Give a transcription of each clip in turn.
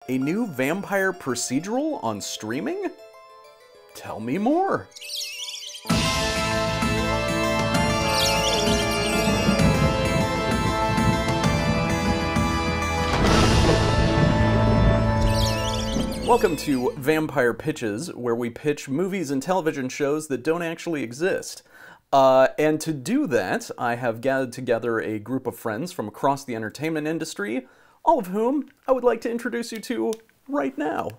A new vampire procedural on streaming? Tell me more. Welcome to Vampire Pitches, where we pitch movies and television shows that don't actually exist. And to do that, I have gathered together a group of friends from across the entertainment industry, all of whom I would like to introduce you to right now.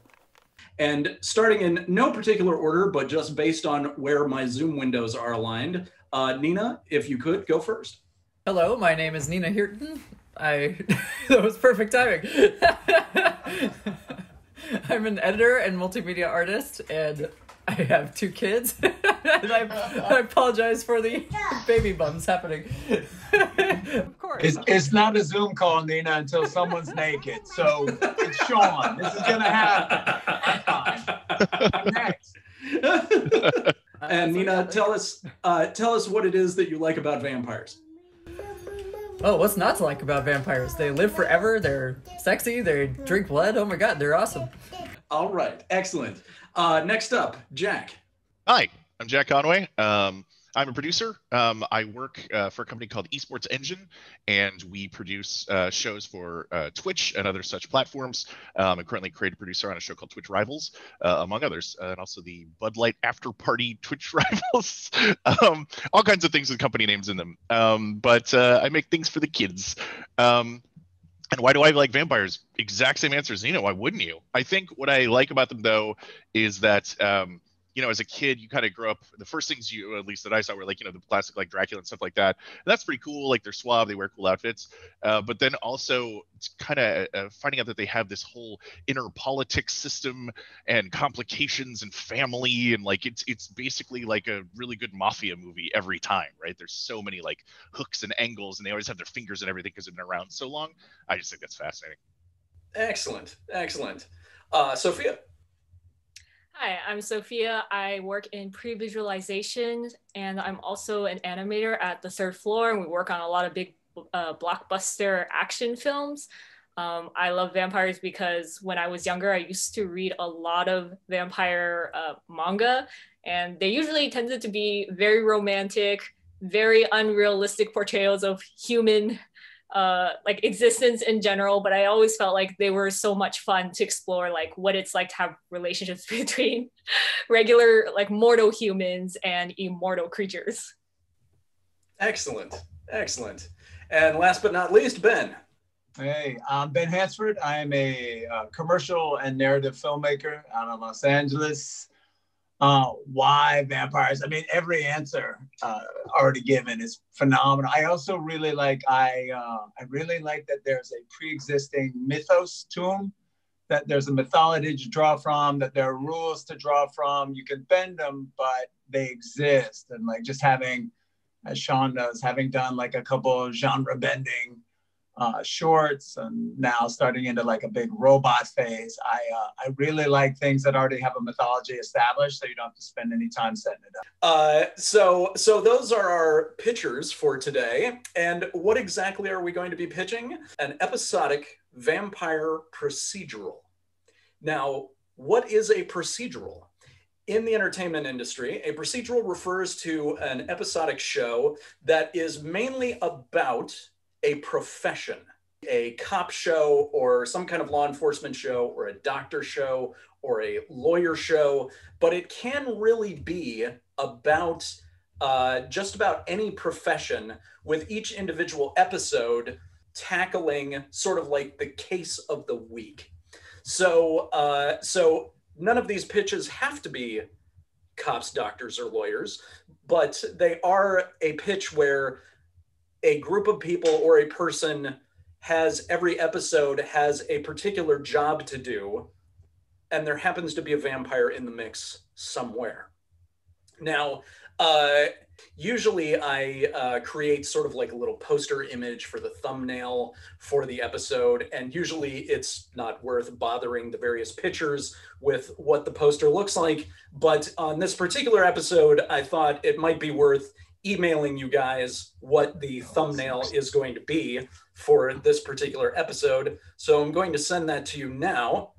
And starting in no particular order, but just based on where my Zoom windows are aligned, Nina, if you could, go first. Hello, my name is Nina Hirten. That was perfect timing. I'm an editor and multimedia artist, and I have 2 kids. And I apologize for the baby bumps happening. Of course. It's not a Zoom call, Nina, until someone's naked. So it's Sean. This is going to happen. I'm next. And Nina, tell us what it is that you like about vampires. Oh, what's not to like about vampires? They live forever, they're sexy, they drink blood. Oh my god, they're awesome. All right, excellent. Next up, Jack. Hi, I'm Jack Conway. I'm a producer. I work for a company called Esports Engine, and we produce shows for Twitch and other such platforms. I'm currently creative producer on a show called Twitch Rivals, among others, and also the Bud Light After Party Twitch Rivals. All kinds of things with company names in them. But I make things for the kids. And why do I like vampires? Exact same answer as Nina. Why wouldn't you? I think what I like about them, though, is that you know, as a kid, you kind of grow up, the first things you, at least that I saw, were like, you know, the classic like Dracula and stuff like that. And that's pretty cool. Like, they're suave, they wear cool outfits. But then also it's kind of finding out that they have this whole inner politics system and complications and family. And like, it's basically like a really good mafia movie every time, right? There's so many like hooks and angles, and they always have their fingers and everything because they've been around so long. I just think that's fascinating. Excellent, excellent. Sophia. Hi, I'm Sophia. I work in pre-visualization, and I'm also an animator at the 3rd Floor, and we work on a lot of big blockbuster action films. I love vampires because when I was younger, I used to read a lot of vampire manga, and they usually tended to be very romantic, very unrealistic portrayals of human like existence in general, but I always felt like they were so much fun to explore, like what it's like to have relationships between regular, like mortal humans and immortal creatures. Excellent, excellent. And last but not least, Ben. Hey, I'm Ben Hansford. I am a commercial and narrative filmmaker out of Los Angeles. Why vampires? I mean, every answer already given is phenomenal. I also really like, I really like that there's a pre-existing mythos to them, that there's a mythology to draw from, that there are rules to draw from. You can bend them, but they exist. And like just having, as Sean knows, having done like a couple of genre bending shorts and now starting into like a big robot phase. I really like things that already have a mythology established, so you don't have to spend any time setting it up. So those are our pitchers for today. And what exactly are we going to be pitching? An episodic vampire procedural. Now, what is a procedural? In the entertainment industry, a procedural refers to an episodic show that is mainly about a profession, a cop show or some kind of law enforcement show or a doctor show or a lawyer show, but it can really be about just about any profession, with each individual episode tackling sort of like the case of the week. So none of these pitches have to be cops, doctors, or lawyers, but they are a pitch where a group of people or a person has, every episode has a particular job to do, and there happens to be a vampire in the mix somewhere. Now, usually I create sort of like a little poster image for the thumbnail for the episode, and usually it's not worth bothering the various pitchers with what the poster looks like, but on this particular episode, I thought it might be worth emailing you guys what the thumbnail is going to be for this particular episode. So I'm going to send that to you now.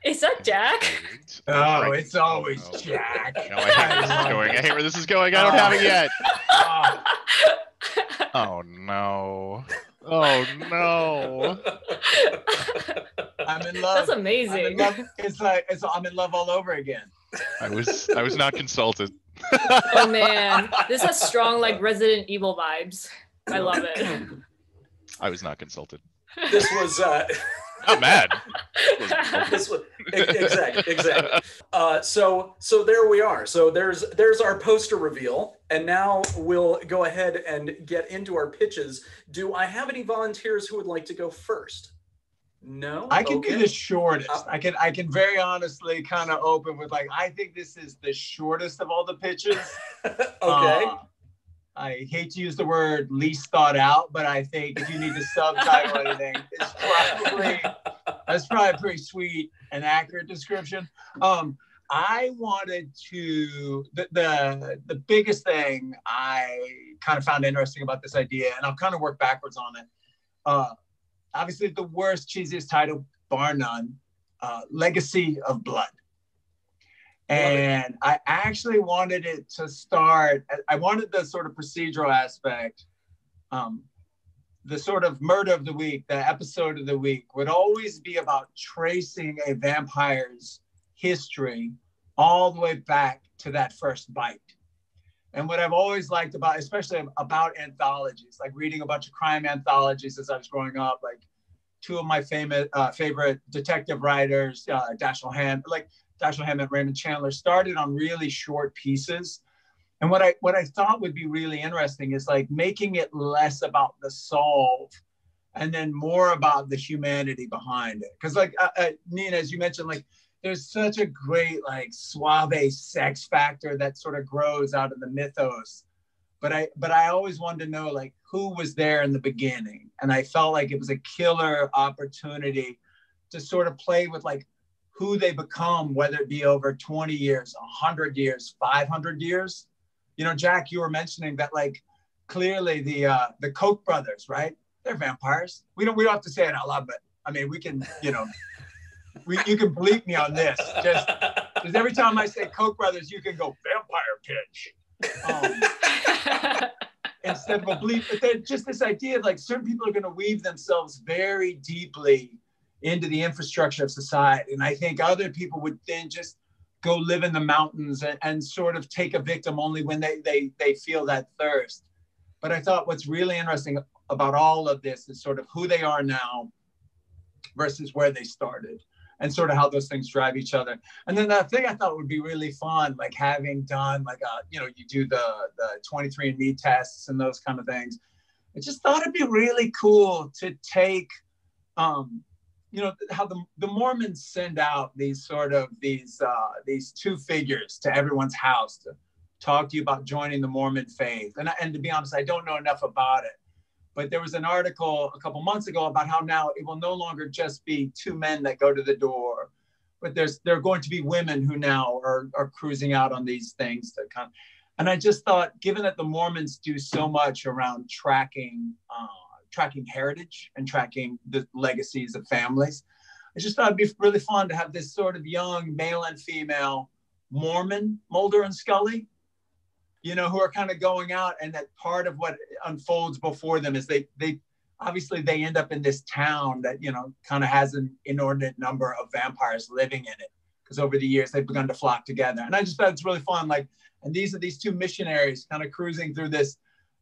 Is that Jack? Oh, it's always Jack. No, I hate where this is going. I hate where this is going. I don't have it yet. Oh no. Oh no. I'm in love. That's amazing. I'm in love. It's like I'm in love all over again. I was not consulted. Oh man, this has strong like Resident Evil vibes. I love it. I was not consulted. This was Not mad. this was exactly. So there we are. So there's our poster reveal, and now we'll go ahead and get into our pitches. Do I have any volunteers who would like to go first? No, I can be the shortest. I can very honestly kind of open with like, I think this is the shortest of all the pitches. Okay. I hate to use the word least thought out, but I think if you need to subtitle anything, that's probably a pretty sweet and accurate description. I wanted to, the biggest thing I kind of found interesting about this idea, and I'll kind of work backwards on it. Obviously the worst, cheesiest title, bar none, Legacy of Blood. And I actually wanted it to start, I wanted the sort of procedural aspect, the sort of murder of the week, the episode of the week would always be about tracing a vampire's history all the way back to that first bite. And what I've always liked about, especially about anthologies, like reading a bunch of crime anthologies as I was growing up, like two of my favorite detective writers, Dashiell Hammett, Raymond Chandler, started on really short pieces. And what I thought would be really interesting is like making it less about the solve and then more about the humanity behind it. Because like Nina, as you mentioned, like there's such a great like suave sex factor that sort of grows out of the mythos. But I always wanted to know like who was there in the beginning. And I felt like it was a killer opportunity to sort of play with like who they become, whether it be over 20 years, 100 years, 500 years. You know, Jack, you were mentioning that like clearly the Koch brothers, right? They're vampires. We don't have to say it out loud, but I mean, we can, you know, you can bleep me on this. Just every time I say Koch brothers, you can go vampire pitch. Instead of a bleep, but then just this idea of like certain people are going to weave themselves very deeply into the infrastructure of society. And I think other people would then just go live in the mountains and sort of take a victim only when they feel that thirst. But I thought what's really interesting about all of this is sort of who they are now versus where they started and sort of how those things drive each other. And then the thing I thought would be really fun, like having done like, you know, you do the 23andMe tests and those kind of things. I just thought it'd be really cool to take, you know, how the Mormons send out these two figures to everyone's house to talk to you about joining the Mormon faith. And to be honest, I don't know enough about it. But there was an article a couple months ago about how now it will no longer just be two men that go to the door, but there are going to be women who now are cruising out on these things that kind of, and I just thought, given that the Mormons do so much around tracking heritage and tracking the legacies of families, I just thought it'd be really fun to have this sort of young male and female Mormon, Mulder and Scully, you know, who are kind of going out, and that part of what unfolds before them is they obviously they end up in this town that, you know, kind of has an inordinate number of vampires living in it because over the years they've begun to flock together. And I just thought it's really fun. Like, and these are these two missionaries kind of cruising through this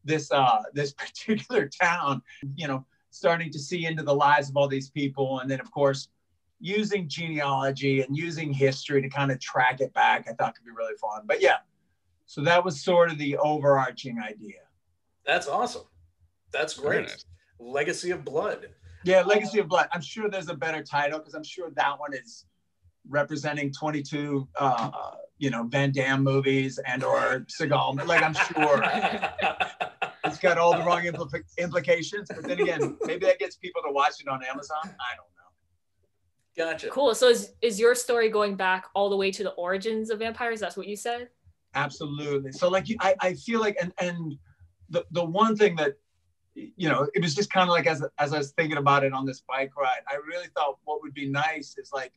particular town, you know, starting to see into the lives of all these people. And then of course, using genealogy and using history to kind of track it back, I thought could be really fun. But yeah, so that was sort of the overarching idea. That's awesome. That's great. Nice. Legacy of Blood. Yeah, Legacy of Blood. I'm sure there's a better title because I'm sure that one is representing 22, you know, Van Damme movies and or Seagal. Like, I'm sure it's got all the wrong implications. But then again, maybe that gets people to watch it on Amazon. I don't know. Gotcha. Cool. So is your story going back all the way to the origins of vampires? That's what you said? Absolutely. So like I feel like, and the one thing that it was just kind of like, as I was thinking about it on this bike ride, I really thought what would be nice is like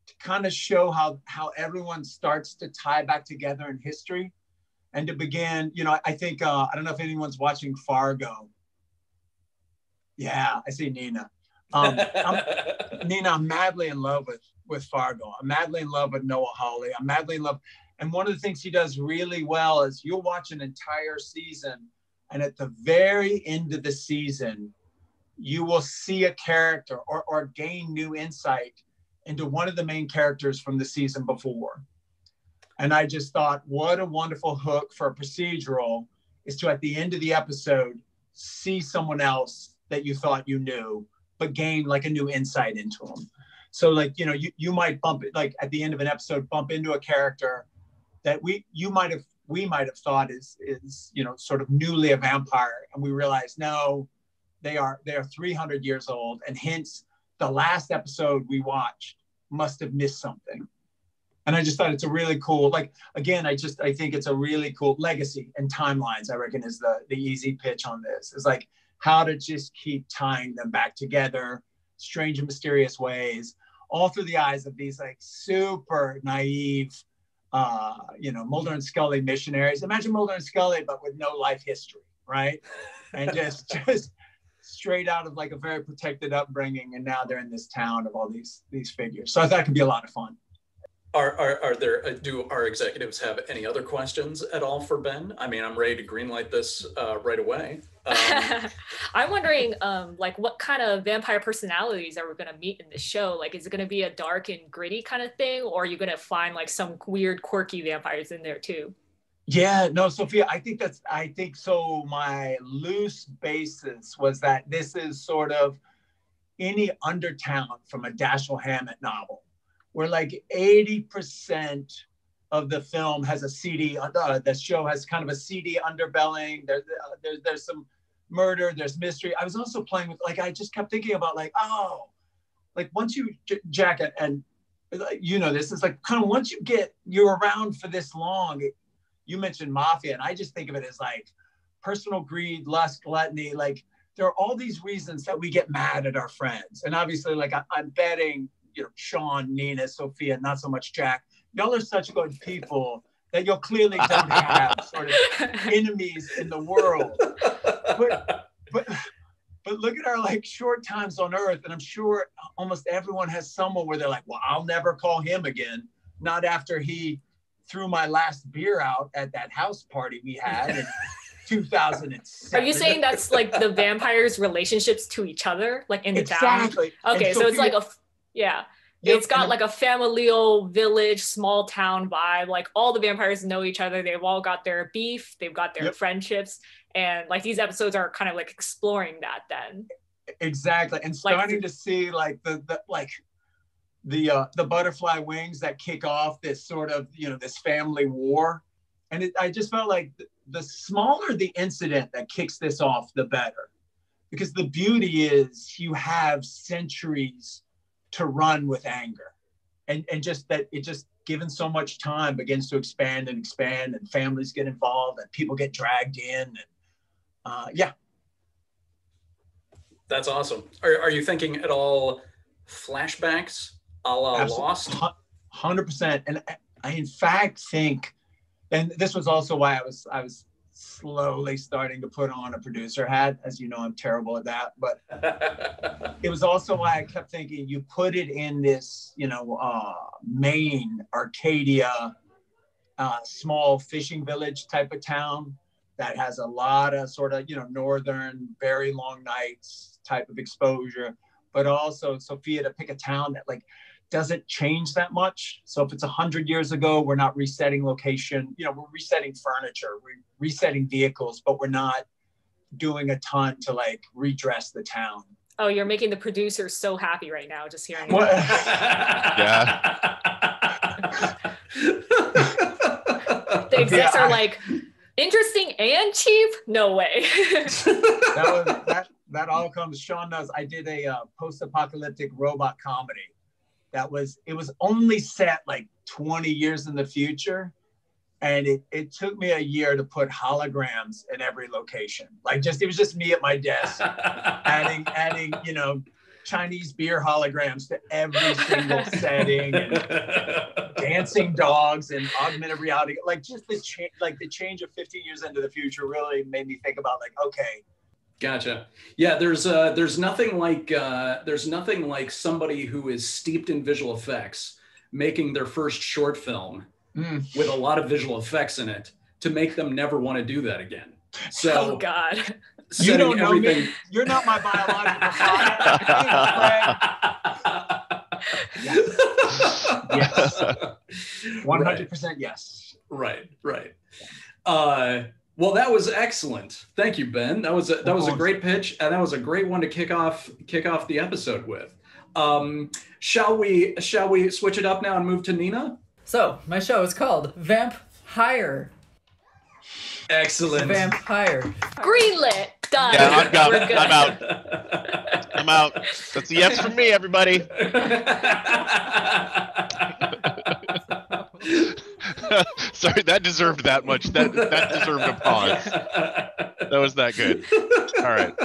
to kind of show how everyone starts to tie back together in history, and to begin, I think, I don't know if anyone's watching Fargo. Yeah, I see Nina. Nina, I'm madly in love with Fargo. I'm madly in love with Noah Hawley. I'm madly in love. And one of the things he does really well is you'll watch an entire season, and at the very end of the season, you will see a character or gain new insight into one of the main characters from the season before. And I just thought, what a wonderful hook for a procedural is to, at the end of the episode, see someone else that you thought you knew, but gain like a new insight into them. So like, you might like at the end of an episode, bump into a character that we might have thought is sort of newly a vampire, and we realize no, they are 300 years old, and hence the last episode we watched must have missed something. And I just thought it's a really cool, like, again, I think it's a really cool legacy, and timelines, I reckon, is the easy pitch on this. Is like how to just keep tying them back together, strange and mysterious ways, all through the eyes of these like super naive, Mulder and Scully missionaries. Imagine Mulder and Scully, but with no life history, right? And just straight out of like a very protected upbringing, and now they're in this town of all these figures. So I thought it could be a lot of fun. Do our executives have any other questions at all for Ben? I mean, I'm ready to greenlight this right away. I'm wondering, like, what kind of vampire personalities are we going to meet in the show? Like, is it going to be a dark and gritty kind of thing, or are you going to find like some weird, quirky vampires in there too? Yeah, no, Sophia, I think so. My loose basis was that this is sort of any undertown from a Dashiell Hammett novel, where like 80% of the film has a seedy, the show has kind of a seedy underbelly. There's some murder, there's mystery. I was also playing with, like, I just kept thinking about like, like once you, Jack, and this is like kind of once you're around for this long, you mentioned mafia, and I just think of it as like personal greed, lust, gluttony. Like there are all these reasons that we get mad at our friends. And obviously, like I'm betting, Sean, Nina, Sophia, not so much Jack, y'all are such good people that you'll clearly don't have sort of enemies in the world. But look at our like short times on Earth, and I'm sure almost everyone has someone where they're like, well, I'll never call him again. Not after he threw my last beer out at that house party we had in 2007. Are you saying that's like the vampires' relationships to each other, like in the town? Exactly. Okay, so it's like Yep, it's got like a familial village, small town vibe. Like all the vampires know each other. They've all got their beef. They've got their friendships. And like these episodes are kind of like exploring that then. Exactly. And starting to see like the butterfly wings that kick off this sort of, this family war. And I just felt like the smaller the incident that kicks this off, the better. Because the beauty is you have centuries to run with anger, and just that it just given so much time begins to expand, and families get involved, and people get dragged in, and That's awesome. Are you thinking at all flashbacks a la Lost? 100%. And I in fact think, and this was also why I was slowly starting to put on a producer hat. As you know, I'm terrible at that, but it was also why I kept thinking you put it in this, Maine, Arcadia, small fishing village type of town that has a lot of sort of, northern, very long nights type of exposure, but also, Sophia, to pick a town that like doesn't change that much. So if it's 100 years ago, we're not resetting location, we're resetting furniture, we're resetting vehicles, but we're not doing a ton to like redress the town. Oh, you're making the producers so happy right now, just hearing it. Yeah. The execs are like, interesting and cheap? No way. that all comes, Sean knows, I did a post-apocalyptic robot comedy. It was only set like 20 years in the future. And it took me a year to put holograms in every location. Like it was just me at my desk, adding, you know, Chinese beer holograms to every single setting, and dancing dogs and augmented reality. Like just the change of 15 years into the future really made me think about like, okay. Gotcha. Yeah, there's nothing like somebody who is steeped in visual effects making their first short film with a lot of visual effects in it to make them never want to do that again. So, oh God, you don't know me. You're not my biological father. Yes. 100% yes. Right. Well, that was excellent. Thank you, Ben. That was a great pitch, and that was a great one to kick off the episode with. Shall we switch it up now and move to Nina? So my show is called Vamp Hire. Excellent. Vamp Hire. Greenlit. Done. Yeah, I'm out. That's a yes from me, everybody. Sorry, that deserved that much. That deserved a pause. That was that good. All right.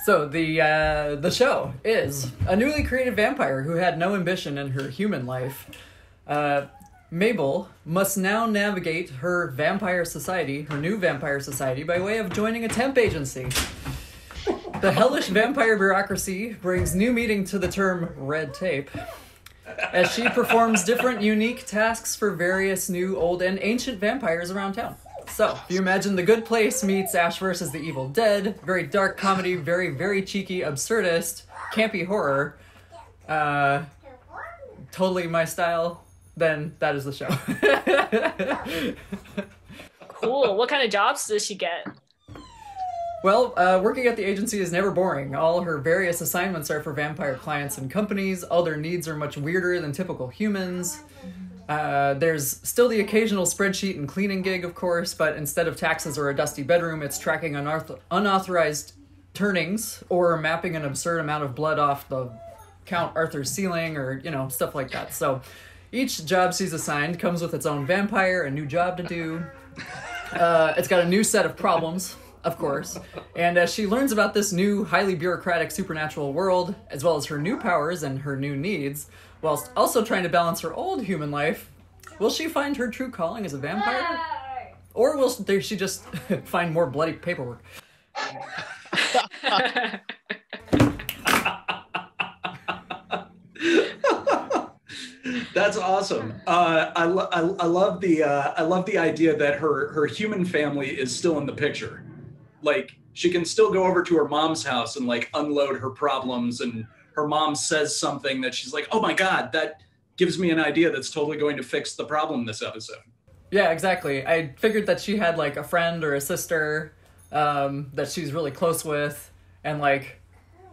So the show is a newly created vampire who had no ambition in her human life. Mabel must now navigate her new vampire society, by way of joining a temp agency. The hellish vampire bureaucracy brings new meaning to the term red tape, as she performs different unique tasks for various new, old, and ancient vampires around town. So, if you imagine The Good Place meets Ash vs. the Evil Dead, very dark comedy, very, very cheeky, absurdist, campy horror, totally my style, then that is the show. Cool. What kind of jobs does she get? Well, working at the agency is never boring. All her various assignments are for vampire clients and companies. All their needs are much weirder than typical humans. There's still the occasional spreadsheet and cleaning gig, of course, but instead of taxes or a dusty bedroom, it's tracking unauthorized turnings or mapping an absurd amount of blood off the Count Arthur's ceiling or, stuff like that. So each job she's assigned comes with its own vampire, a new job to do. It's got a new set of problems, of course. And as she learns about this new, highly bureaucratic supernatural world, as well as her new powers and her new needs, whilst also trying to balance her old human life, will she find her true calling as a vampire? Or will she just find more bloody paperwork? That's awesome. I love the idea that her human family is still in the picture. Like, she can still go over to her mom's house and unload her problems, and her mom says something that she's like, oh my God, that gives me an idea that's totally going to fix the problem this episode. Yeah, exactly. I figured that she had a friend or a sister that she's really close with, and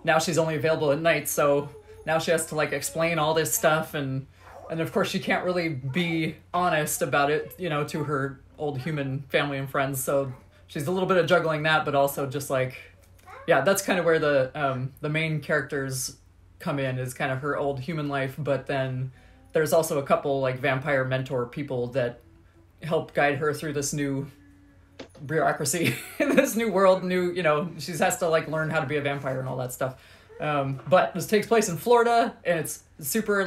now she's only available at night, so now she has to explain all this stuff, and of course she can't really be honest about it, to her old human family and friends, so she's a little bit of juggling that, but also just that's kind of where the main characters come in, is kind of her old human life, but then there's also a couple vampire mentor people that help guide her through this new bureaucracy in this new world, she has to learn how to be a vampire and all that stuff. But this takes place in Florida, and it's super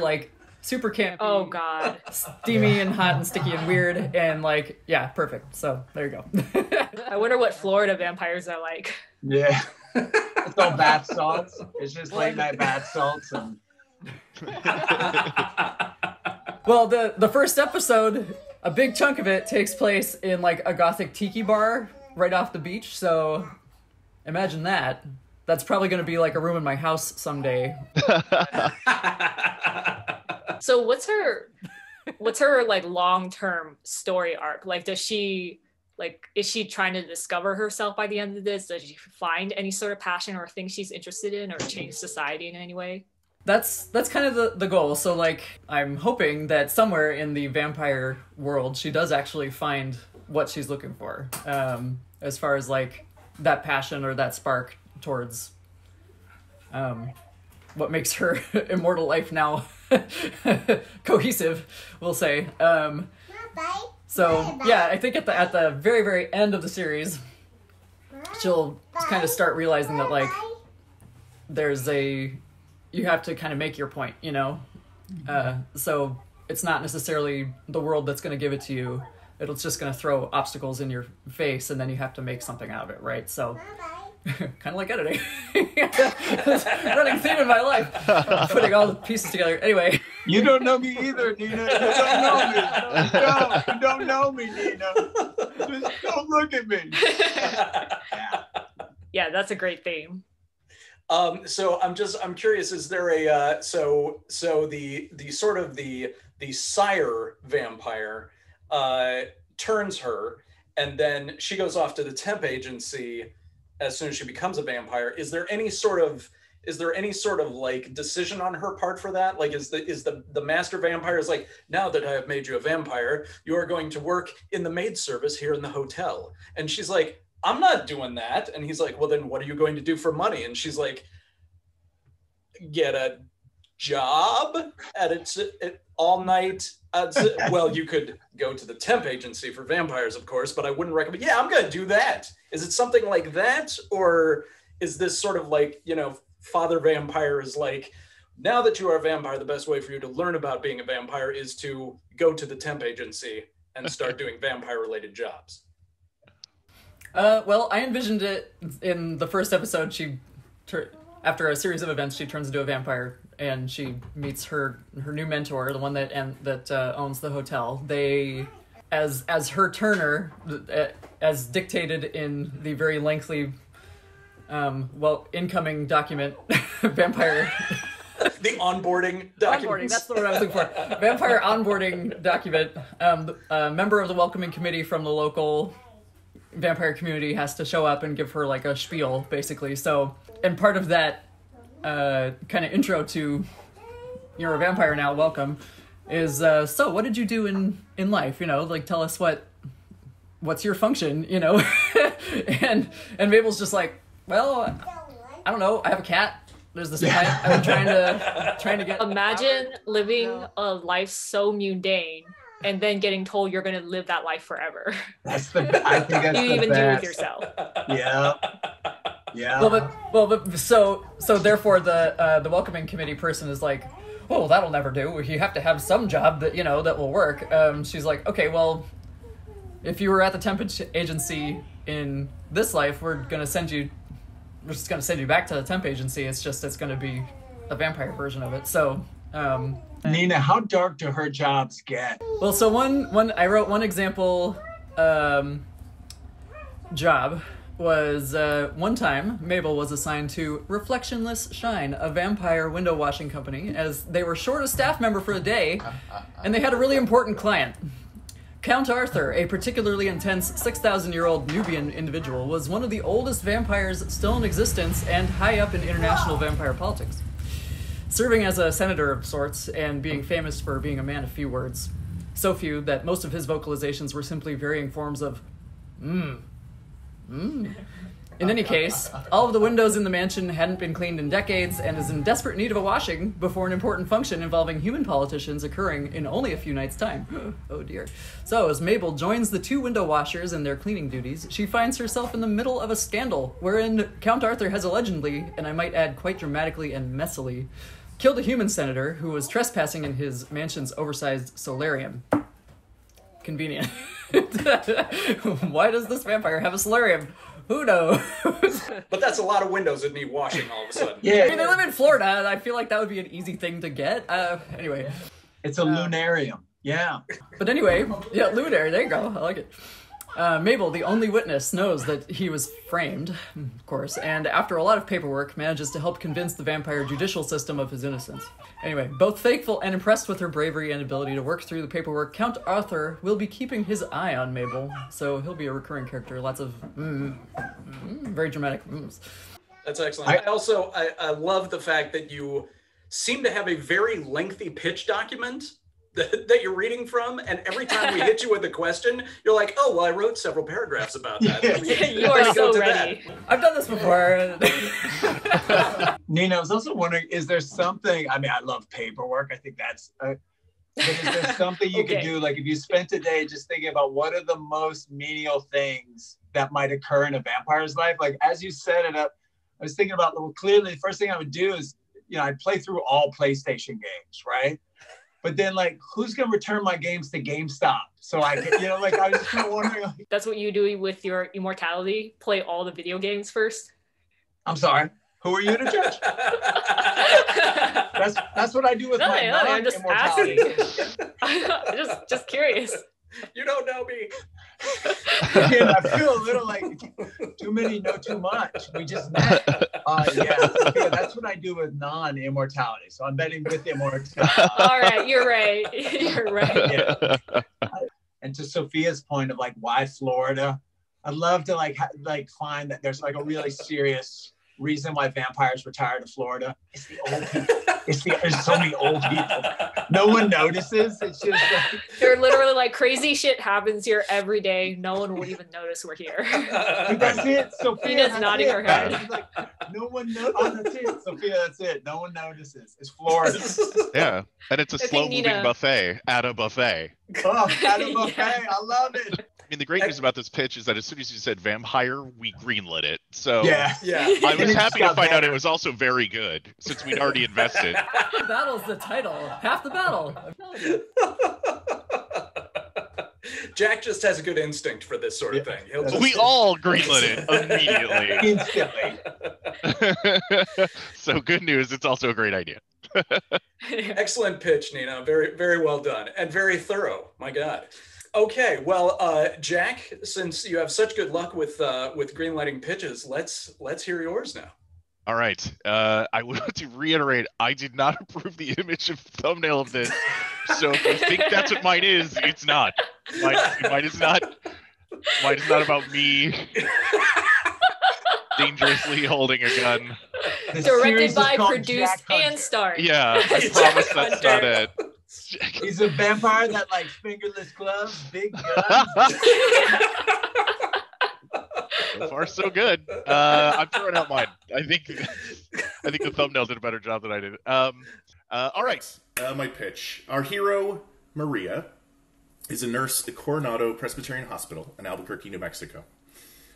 campy. Oh God. Steamy and hot and sticky and weird, and perfect. So there you go. I wonder what Florida vampires are like. Yeah. It's all bath salts. It's just late night bath salts and Well, the first episode, a big chunk of it takes place in a gothic tiki bar right off the beach, so imagine that. That's probably going to be a room in my house someday. So what's her long-term story arc? Is she trying to discover herself by the end of this? Does she find any sort of passion or thing she's interested in, or change society in any way? That's kind of the goal. So I'm hoping that somewhere in the vampire world she does actually find what she's looking for, as far as that passion or that spark towards what makes her immortal life now cohesive, we'll say. So yeah, I think at the very, very end of the series, she'll kind of start realizing that like you have to kind of make your point, you know? So it's not necessarily the world that's going to give it to you. It's just going to throw obstacles in your face, and then you have to make something out of it, right? So kind of like editing. Running theme in my life. Putting all the pieces together. Anyway. You don't know me either, Nina. You don't know me. No, you don't know me, Nina. Just don't look at me. Yeah, that's a great theme. So I'm curious, is there a so the sort of the sire vampire turns her, and then she goes off to the temp agency as soon as she becomes a vampire. Is there any sort of like decision on her part for that? Like, is the master vampire is like, now that I have made you a vampire, you are going to work in the maid service here in the hotel. And she's like, I'm not doing that. And he's like, well, then what are you going to do for money? And she's like, get a job at it all night. Well, you could go to the temp agency for vampires, of course, but I wouldn't recommend. Yeah, I'm going to do that. Is it something like that? Or is this sort of like, you know, Father Vampire is like, now that you are a vampire, the best way for you to learn about being a vampire is to go to the temp agency and start doing vampire related jobs? Well, I envisioned it in the first episode. After a series of events, she turns into a vampire, and she meets her new mentor, the one that owns the hotel. They, as her turner, as dictated in the very lengthy, incoming document, vampire. The onboarding document. Onboarding, that's the word I was looking for. Vampire onboarding document. A member of the welcoming committee from the local vampire community has to show up and give her like a spiel, basically. So, and part of that kind of intro to you're a vampire now, welcome, is so what did you do in life? You know, like tell us what's your function, you know? and Mabel's just like, well, I don't know, I have a cat. There's this cat I've been trying to get. Imagine living a life so mundane and then getting told you're going to live that life forever. I think that's you even do with yourself. Yeah. Yeah. But so therefore the welcoming committee person is like, well, that'll never do. You have to have some job that, you know, that will work. She's like, okay, well, if you were at the temp agency in this life, we're just gonna send you back to the temp agency. It's gonna be a vampire version of it. So Nina, how dark do her jobs get? well, so I wrote one example job was one time Mabel was assigned to Reflectionless Shine, a vampire window washing company, as they were short a staff member for a day, and they had a really important client. Count Arthur, a particularly intense 6,000-year-old Nubian individual, was one of the oldest vampires still in existence and high up in international vampire politics. Serving as a senator of sorts and being famous for being a man of few words. So few that most of his vocalizations were simply varying forms of In any case, all of the windows in the mansion hadn't been cleaned in decades and is in desperate need of a washing before an important function involving human politicians occurring in only a few nights' time. Oh dear. So, as Mabel joins the two window washers in their cleaning duties, she finds herself in the middle of a scandal wherein Count Arthur has allegedly, and I might add quite dramatically and messily, killed a human senator who was trespassing in his mansion's oversized solarium. Convenient. Why does this vampire have a solarium? Who knows? But that's a lot of windows that need washing all of a sudden. Yeah. I mean, they live in Florida, and I feel like that would be an easy thing to get. Anyway. It's a lunarium. Yeah. But anyway, yeah, lunary, there you go. I like it. Mabel, the only witness, knows that he was framed, of course, and after a lot of paperwork, manages to help convince the vampire judicial system of his innocence. Anyway, both thankful and impressed with her bravery and ability to work through the paperwork, Count Arthur will be keeping his eye on Mabel, so he'll be a recurring character. Lots of very dramatic That's excellent. I love the fact that you seem to have a very lengthy pitch document that you're reading from, and every time we hit you with a question, you're like, oh, well, I wrote several paragraphs about that. You are so ready. I've done this before. Nina, I was also wondering, is there something, I mean, I love paperwork. I think that's But is there something you could Okay. do, like if you spent a day just thinking about what are the most menial things that might occur in a vampire's life? Like as you set it up, I was thinking about, well, clearly the first thing I would do is, I'd play through all PlayStation games, right? But then like, who's gonna return my games to GameStop? So I could, like I was just kind of wondering. Like, That's what you do with your immortality? Play all the video games first? I'm sorry, who are you to judge? That's what I do with my I'm just non-immortality. just curious. You don't know me. Again, I feel a little like too many know too much. We just met. That's what I do with non-immortality. So I'm betting with immortality. All right, you're right. You're right. Yeah. And to Sophia's point of like why Florida, I'd love to find that there's like a really serious reason why vampires retire to Florida. It's the old people. There's so many old people. No one notices. It's just like They're literally like crazy shit happens here every day. No one would even notice we're here. that's it. Sophia, Nina's nodding her head. It's like, no one knows. Oh, that's it. Sophia, that's it. No one notices. It's Florida. Yeah, and it's a slow-moving Nina... buffet at a buffet. Oh, at a buffet. Yeah. I love it. I mean, the great news about this pitch is that as soon as you said vampire, we greenlit it. So yeah. I was happy to find out it was also very good, since we'd already invested. Half the battle's the title. Half the battle. I'm telling you. Jack just has a good instinct for this sort of thing. We all greenlit it immediately. Instantly. So good news, it's also a great idea. Excellent pitch, Nina. Very, very well done. And very thorough. My God. Okay, well, Jack, since you have such good luck with greenlighting pitches, let's hear yours now. All right. I want to reiterate, I did not approve the image of thumbnail of this. So if you think that's what mine is, it's not. Mine is not about me dangerously holding a gun. Directed by, produced, and starred. Yeah, I promise that's not it. He's a vampire that likes fingerless gloves, big guns. So far, so good. I'm throwing out mine. I think the thumbnail did a better job than I did. All right, my pitch. Our hero, Maria, is a nurse at Coronado Presbyterian Hospital in Albuquerque, New Mexico.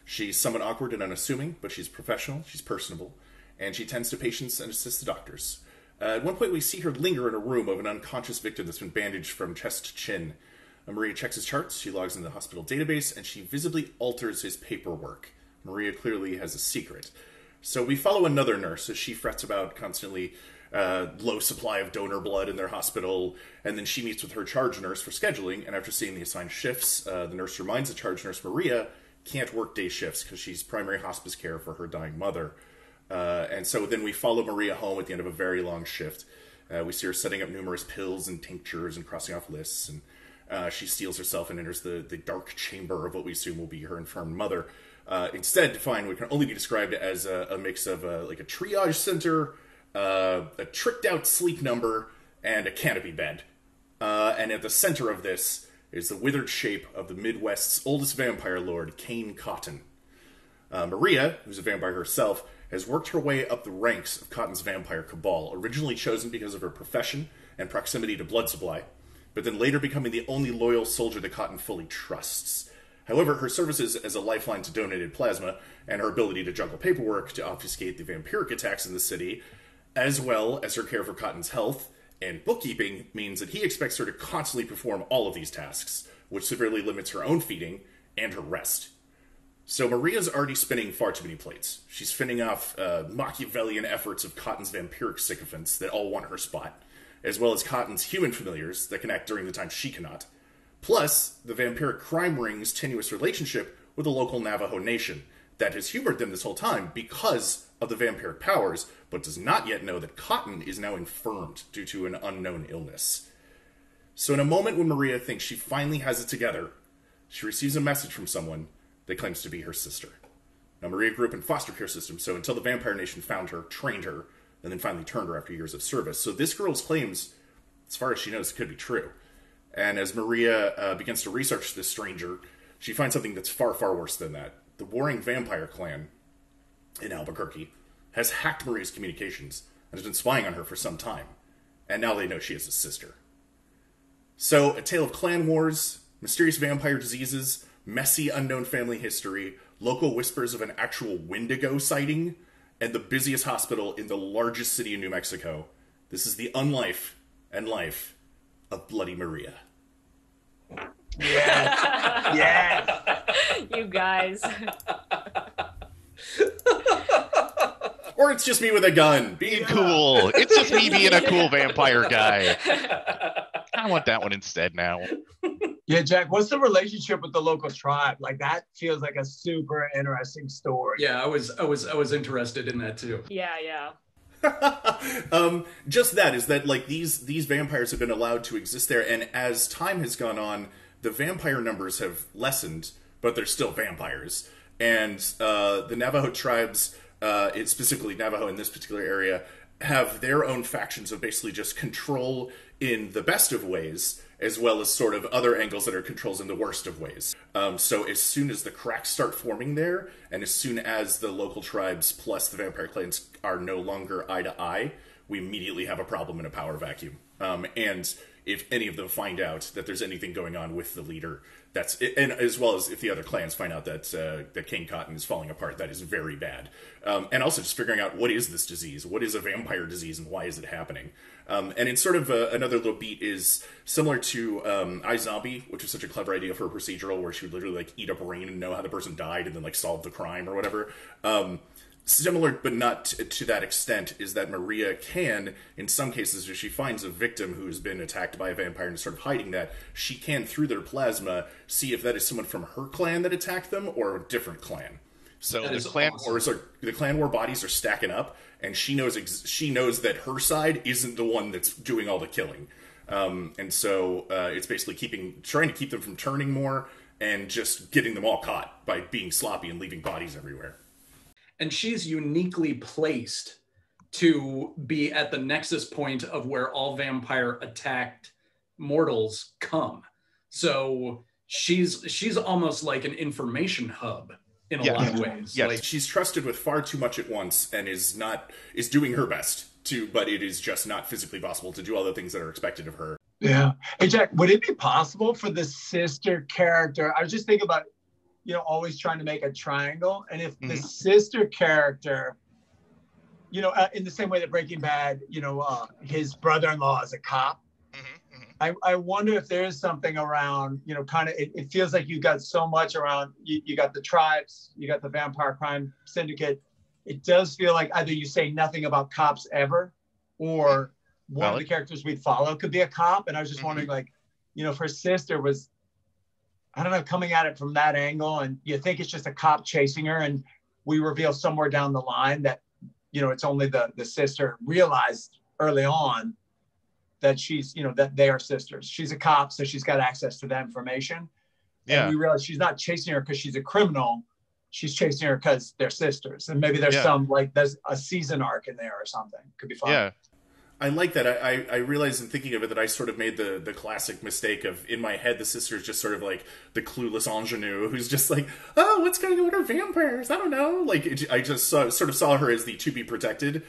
She's somewhat awkward and unassuming, but she's professional, she's personable, and she tends to patients and assists the doctors. At one point, we see her linger in a room of an unconscious victim that's been bandaged from chest to chin. Maria checks his charts, she logs into the hospital database, and she visibly alters his paperwork. Maria clearly has a secret. So we follow another nurse as she frets about constantly low supply of donor blood in their hospital, and then she meets with her charge nurse for scheduling, and after seeing the assigned shifts, the nurse reminds the charge nurse, Maria, can't work day shifts because she's primary hospice care for her dying mother. And so then we follow Maria home at the end of a very long shift. We see her setting up numerous pills and tinctures and crossing off lists, and she steals herself and enters the dark chamber of what we assume will be her infirm mother. Instead, to find what can only be described as a mix of like a triage center, a tricked out sleep number, and a canopy bed. And at the center of this is the withered shape of the Midwest's oldest vampire lord, Cain Cotton. Maria, who's a vampire herself, has worked her way up the ranks of Cotton's vampire cabal, originally chosen because of her profession and proximity to blood supply, but then later becoming the only loyal soldier that Cotton fully trusts. However, her services as a lifeline to donated plasma and her ability to juggle paperwork to obfuscate the vampiric attacks in the city, as well as her care for Cotton's health and bookkeeping, means that he expects her to constantly perform all of these tasks, which severely limits her own feeding and her rest. So Maria's already spinning far too many plates. She's fending off Machiavellian efforts of Cotton's vampiric sycophants that all want her spot, as well as Cotton's human familiars that can act during the time she cannot. Plus, the vampiric crime ring's tenuous relationship with the local Navajo nation that has humored them this whole time because of the vampiric powers, but does not yet know that Cotton is now infirmed due to an unknown illness. So in a moment when Maria thinks she finally has it together, she receives a message from someone that claims to be her sister. Now, Maria grew up in foster care system, so until the Vampire Nation found her, trained her, and then finally turned her after years of service. So this girl's claims, as far as she knows, could be true. And as Maria begins to research this stranger, she finds something that's far, far worse than that. The warring vampire clan in Albuquerque has hacked Maria's communications and has been spying on her for some time. And now they know she has a sister. So, a tale of clan wars, mysterious vampire diseases, messy unknown family history, local whispers of an actual Wendigo sighting, and the busiest hospital in the largest city in New Mexico. This is the unlife and life of Bloody Maria. Yeah. Yeah. You guys. Or it's just me with a gun. Being cool. It's just me being a cool vampire guy. I want that one instead now. Yeah, Jack, what's the relationship with the local tribe? Like, that feels like a super interesting story. Yeah, I was interested in that too. Yeah. Just that is that like these vampires have been allowed to exist there, and as time has gone on, the vampire numbers have lessened, but they're still vampires. And the Navajo tribes, it's specifically Navajo in this particular area, have their own factions of basically just control in the best of ways, as well as sort of other angles that are controls in the worst of ways. So as soon as the cracks start forming there, and as soon as the local tribes plus the vampire clans are no longer eye to eye, we immediately have a problem in a power vacuum. And if any of them find out that there's anything going on with the leader, that's it, and as well as if the other clans find out that that King Cotton is falling apart, that is very bad. And also just figuring out what is this disease, what is a vampire disease, and why is it happening. And it's sort of another little beat is similar to iZombie, which was such a clever idea for a procedural where she would literally like eat a brain and know how the person died and then like solve the crime or whatever. Similar, but not to that extent, is that Maria can, in some cases, if she finds a victim who's been attacked by a vampire and is sort of hiding that, she can, through their plasma, see if that is someone from her clan that attacked them or a different clan. So the clan wars the clan war bodies are stacking up, and she knows that her side isn't the one that's doing all the killing, and so it's basically trying to keep them from turning more and just getting them all caught by being sloppy and leaving bodies everywhere. And she's uniquely placed to be at the nexus point of where all vampire attacked mortals come. So she's almost like an information hub in a lot of ways. Yes. Like, she's trusted with far too much at once and is doing her best to, but it is just not physically possible to do all the things that are expected of her. Yeah. Hey, Jack, would it be possible for the sister character? I was just thinking about, always trying to make a triangle. And if the sister character, in the same way that Breaking Bad, his brother-in-law is a cop. I wonder if there is something around, kind of, it feels like you got so much around, you got the tribes, you got the vampire crime syndicate. It does feel like either you say nothing about cops ever, or one of the characters we'd follow could be a cop. And I was just wondering, like, if her sister was, I don't know, coming at it from that angle, and you think it's just a cop chasing her, and we reveal somewhere down the line that, it's only the sister realized early on that she's, that they are sisters. She's a cop, so she's got access to that information. Yeah. And we realize she's not chasing her because she's a criminal. She's chasing her because they're sisters. And maybe there's there's a season arc in there or something. Could be fun. Yeah. I like that. I realized in thinking of it that I sort of made the classic mistake of, in my head, the sister is just sort of like the clueless ingenue who's just like, oh, what's going on with our vampires? I don't know. Like, I just sort of saw her as the to be protected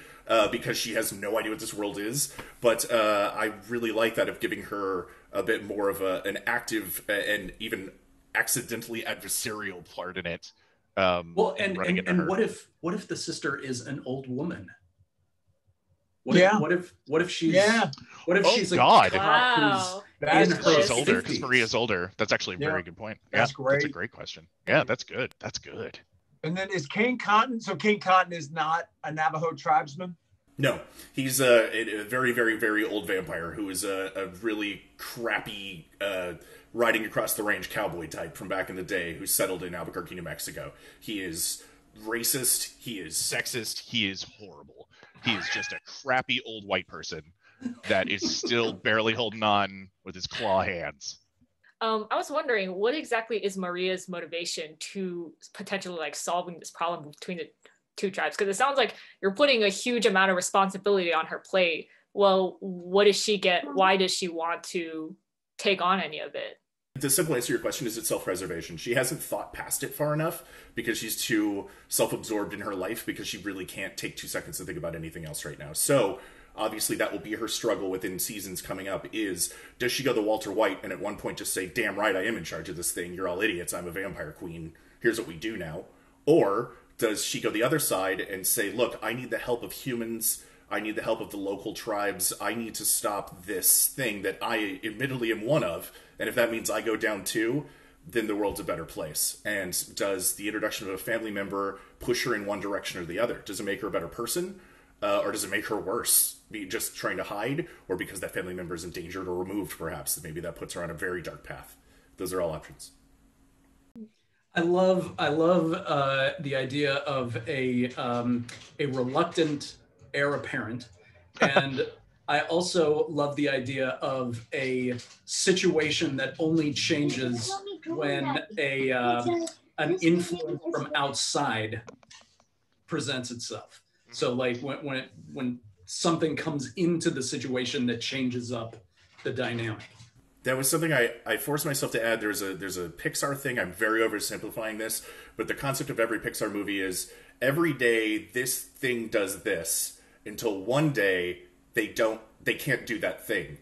because she has no idea what this world is. But I really like that of giving her a bit more of an active and even accidentally adversarial part in it. And what if the sister is an old woman? What if she's she's a cop who's she's older, because Maria's older. That's actually a very good point. That's great. That's a great question. Yeah, that's good. That's good. And then is King Cotton? So King Cotton is not a Navajo tribesman? No, he's a very, very, very old vampire who is a really crappy riding across the range cowboy type from back in the day who settled in Albuquerque, New Mexico. He is racist. He is sexist. He is horrible. He is just a crappy old white person that is still barely holding on with his claw hands. I was wondering, what exactly is Maria's motivation to potentially like solving this problem between the two tribes? Because it sounds like you're putting a huge amount of responsibility on her plate. Well, what does she get? Why does she want to take on any of it? The simple answer to your question is it's self-preservation. She hasn't thought past it far enough because she's too self-absorbed in her life because she really can't take 2 seconds to think about anything else right now. So obviously that will be her struggle within seasons coming up, is does she go the Walter White and at one point just say, damn right, I am in charge of this thing, you're all idiots, I'm a vampire queen, here's what we do now? Or does she go the other side and say, look, I need the help of humans, I need the help of the local tribes, I need to stop this thing that I admittedly am one of, and if that means I go down too, then the world's a better place. And does the introduction of a family member push her in one direction or the other? Does it make her a better person? Or does it make her worse? Be just trying to hide? Or because that family member is endangered or removed, perhaps, maybe that puts her on a very dark path. Those are all options. I love the idea of a reluctant heir apparent, and I also love the idea of a situation that only changes when an influence from outside presents itself. So like when something comes into the situation that changes up the dynamic. That was something I forced myself to add. There's a Pixar thing. I'm very oversimplifying this, but the concept of every Pixar movie is every day this thing does this until one day they can't do that thing,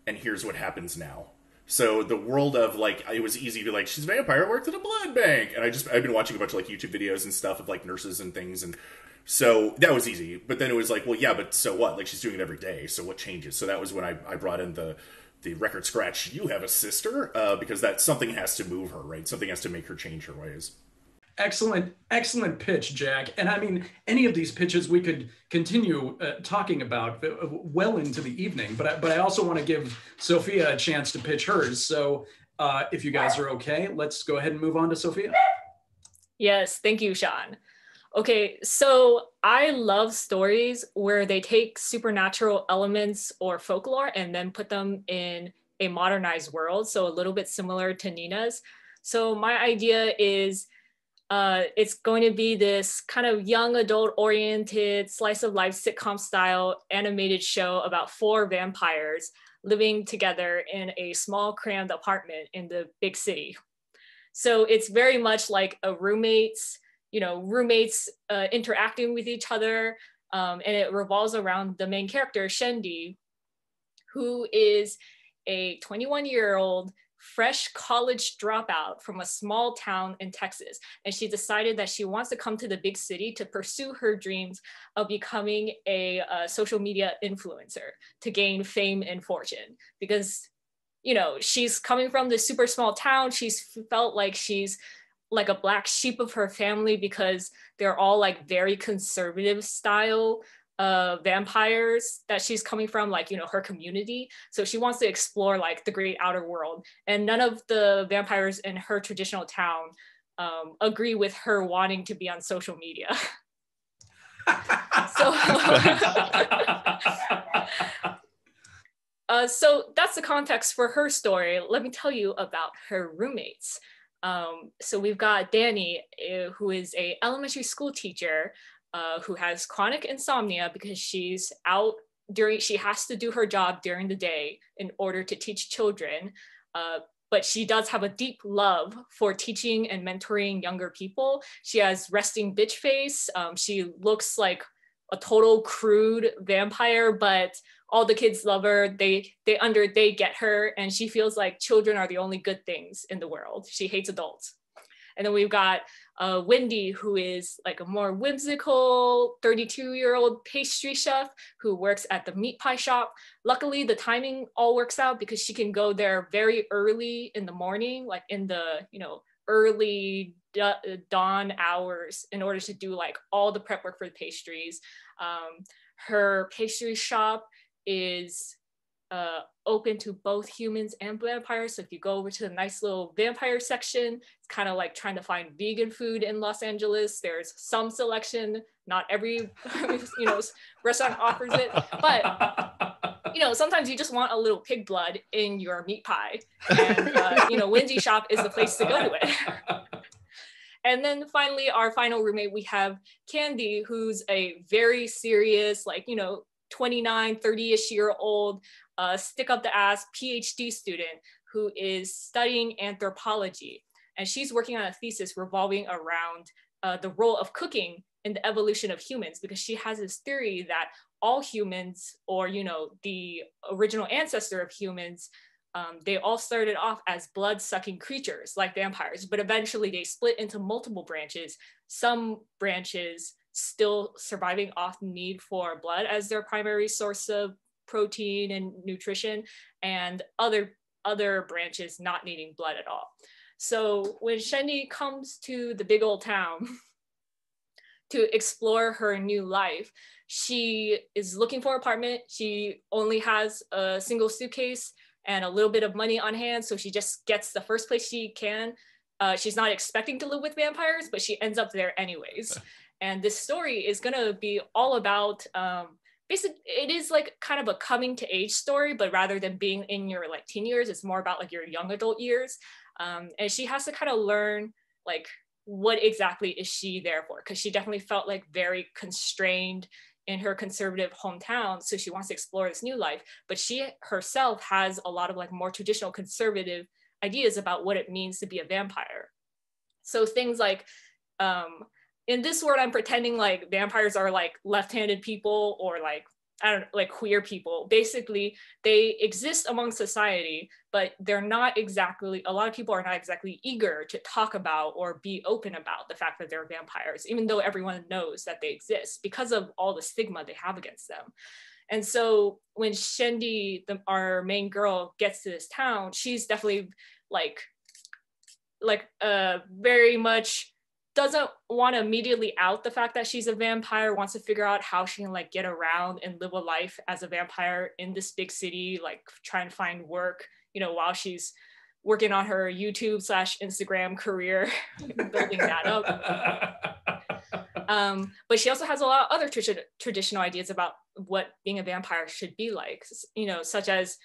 and here's what happens now. So the world of like, it was easy to be like, she's a vampire, worked at a blood bank, and I've been watching a bunch of like YouTube videos and stuff of like nurses and things, and so that was easy. But then it was like, well, yeah, but so what? Like she's doing it every day, so what changes? So that was when I brought in the record scratch, you have a sister, because that something has to move her, right? Something has to make her change her ways. Excellent pitch, Jack. And I mean, any of these pitches we could continue talking about well into the evening, but I also want to give Sophia a chance to pitch hers. So if you guys are okay, let's go ahead and move on to Sophia. Yes, thank you, Sean. Okay, so I love stories where they take supernatural elements or folklore and then put them in a modernized world. So a little bit similar to Nina's. So my idea is it's going to be this kind of young adult oriented slice of life sitcom style animated show about 4 vampires living together in a small crammed apartment in the big city. So it's very much like a roommates interacting with each other. And it revolves around the main character, Shendi, who is a 21-year-old fresh college dropout from a small town in Texas. And she decided that she wants to come to the big city to pursue her dreams of becoming a social media influencer to gain fame and fortune. Because, she's coming from this super small town. She's felt like she's like a black sheep of her family because they're all like very conservative style vampires that she's coming from, like, her community. So she wants to explore like the great outer world, and none of the vampires in her traditional town agree with her wanting to be on social media. So that's the context for her story. Let me tell you about her roommates. So we've got Danny, who is a elementary school teacher who has chronic insomnia because she has to do her job during the day in order to teach children. But she does have a deep love for teaching and mentoring younger people. She has resting bitch face. She looks like a total crude vampire, but all the kids love her. They get her, and she feels like children are the only good things in the world. She hates adults. And then we've got Wendy, who is like a more whimsical 32-year-old pastry chef who works at the meat pie shop. Luckily, the timing all works out because she can go there very early in the morning, like in the early dawn hours, in order to do like all the prep work for the pastries. Her pastry shop is open to both humans and vampires. So if you go over to the nice little vampire section, it's kind of like trying to find vegan food in Los Angeles. There's some selection, not every restaurant offers it, but sometimes you just want a little pig blood in your meat pie, and Wendy shop is the place to go to it. And then finally, our final roommate, we have Candy, who's a very serious, 29, 30-ish year old, stick up the ass PhD student who is studying anthropology. And she's working on a thesis revolving around the role of cooking in the evolution of humans, because she has this theory that all humans, or, you know, the original ancestor of humans, they all started off as blood-sucking creatures like vampires, but eventually they split into multiple branches. Some branches still surviving off the need for blood as their primary source of protein and nutrition, and other branches not needing blood at all. So when Shendi comes to the big old town to explore her new life, she is looking for an apartment. She only has a single suitcase and a little bit of money on hand, so she just gets the first place she can. She's not expecting to live with vampires, but she ends up there anyways. And this story is gonna be all about, basically, it is like kind of a coming to age story, but rather than being in your like teen years, it's more about like your young adult years. And she has to kind of learn like what exactly is she there for, because she definitely felt like very constrained in her conservative hometown, so she wants to explore this new life, but she herself has a lot of like more traditional conservative ideas about what it means to be a vampire. So things like, in this world, I'm pretending like vampires are like left-handed people, or like, I don't know, like queer people. Basically, they exist among society, but they're not exactly, a lot of people are not exactly eager to talk about or be open about the fact that they're vampires, even though everyone knows that they exist because of all the stigma they have against them. And so when Shendi, our main girl, gets to this town, she's definitely very much doesn't want to immediately out the fact that she's a vampire, wants to figure out how she can like get around and live a life as a vampire in this big city, like try and find work, you know, while she's working on her YouTube/Instagram career, building that up. But she also has a lot of other traditional ideas about what being a vampire should be like, you know, such as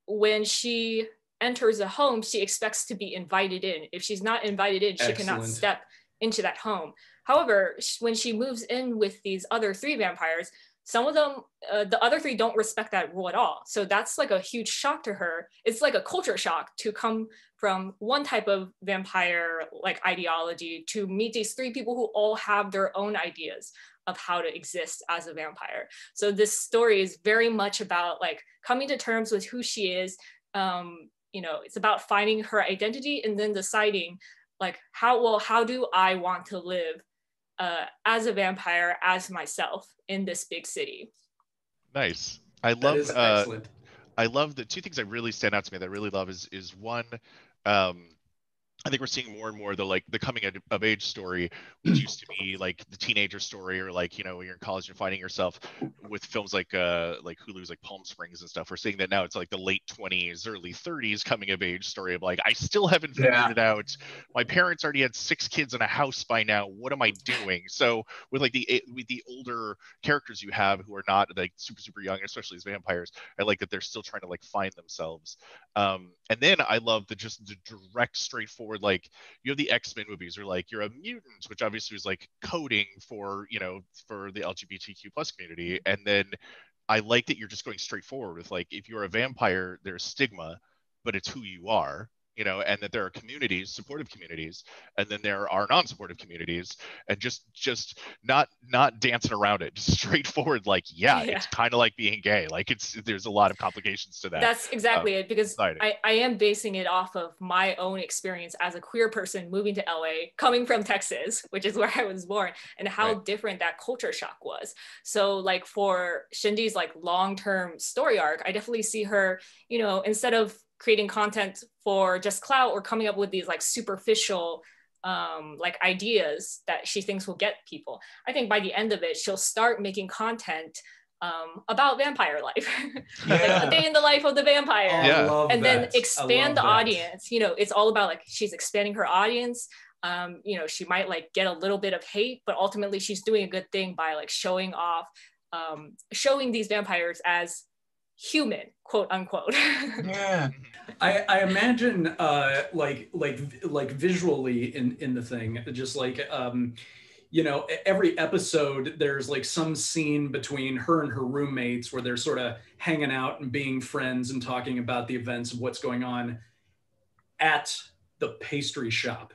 when she enters a home, she expects to be invited in. If she's not invited in, she cannot step into that home. However, when she moves in with these other 3 vampires, some of them, the other 3 don't respect that rule at all. So that's like a huge shock to her. It's like a culture shock to come from one type of vampire like ideology to meet these 3 people who all have their own ideas of how to exist as a vampire. So this story is very much about like coming to terms with who she is. You know, it's about finding her identity and then deciding like, how do I want to live as a vampire, as myself in this big city. Nice. That is excellent. I love the 2 things that really stand out to me that I really love is one, I think we're seeing more and more the coming of age story, which used to be like the teenager story, or like, you know, when you're in college and finding yourself, with films like Hulu's like Palm Springs and stuff. We're seeing that now it's like the late 20s, early 30s coming of age story of like, I still haven't figured it out. My parents already had 6 kids in a house by now. What am I doing? So with like with the older characters you have who are not like super young, especially as vampires, I like that they're still trying to like find themselves. And then I love the direct, straightforward, like you have the X-Men movies, or like you're a mutant, which obviously is like coding for, you know, for the LGBTQ plus community. And then I like that you're just going straight forward with like, if you're a vampire, there's stigma, but it's who you are, you know, and that there are communities, supportive communities, and then there are non-supportive communities, and just not dancing around it, just straightforward, like, it's kind of like being gay. Like there's a lot of complications to that. That's exactly it, because I am basing it off of my own experience as a queer person moving to LA, coming from Texas, which is where I was born, and how different that culture shock was. So like for Shindi's like long-term story arc, I definitely see her, you know, instead of creating content for just clout or coming up with these like superficial like ideas that she thinks will get people, I think by the end of it, she'll start making content about vampire life, like a day in the life of the vampire, and then expand the audience. You know, it's all about like she's expanding her audience. You know, she might like get a little bit of hate, but ultimately she's doing a good thing by like showing these vampires as human, quote unquote. I imagine like visually in the thing, just like you know, every episode there's like some scene between her and her roommates where they're sort of hanging out and being friends and talking about the events of what's going on at the pastry shop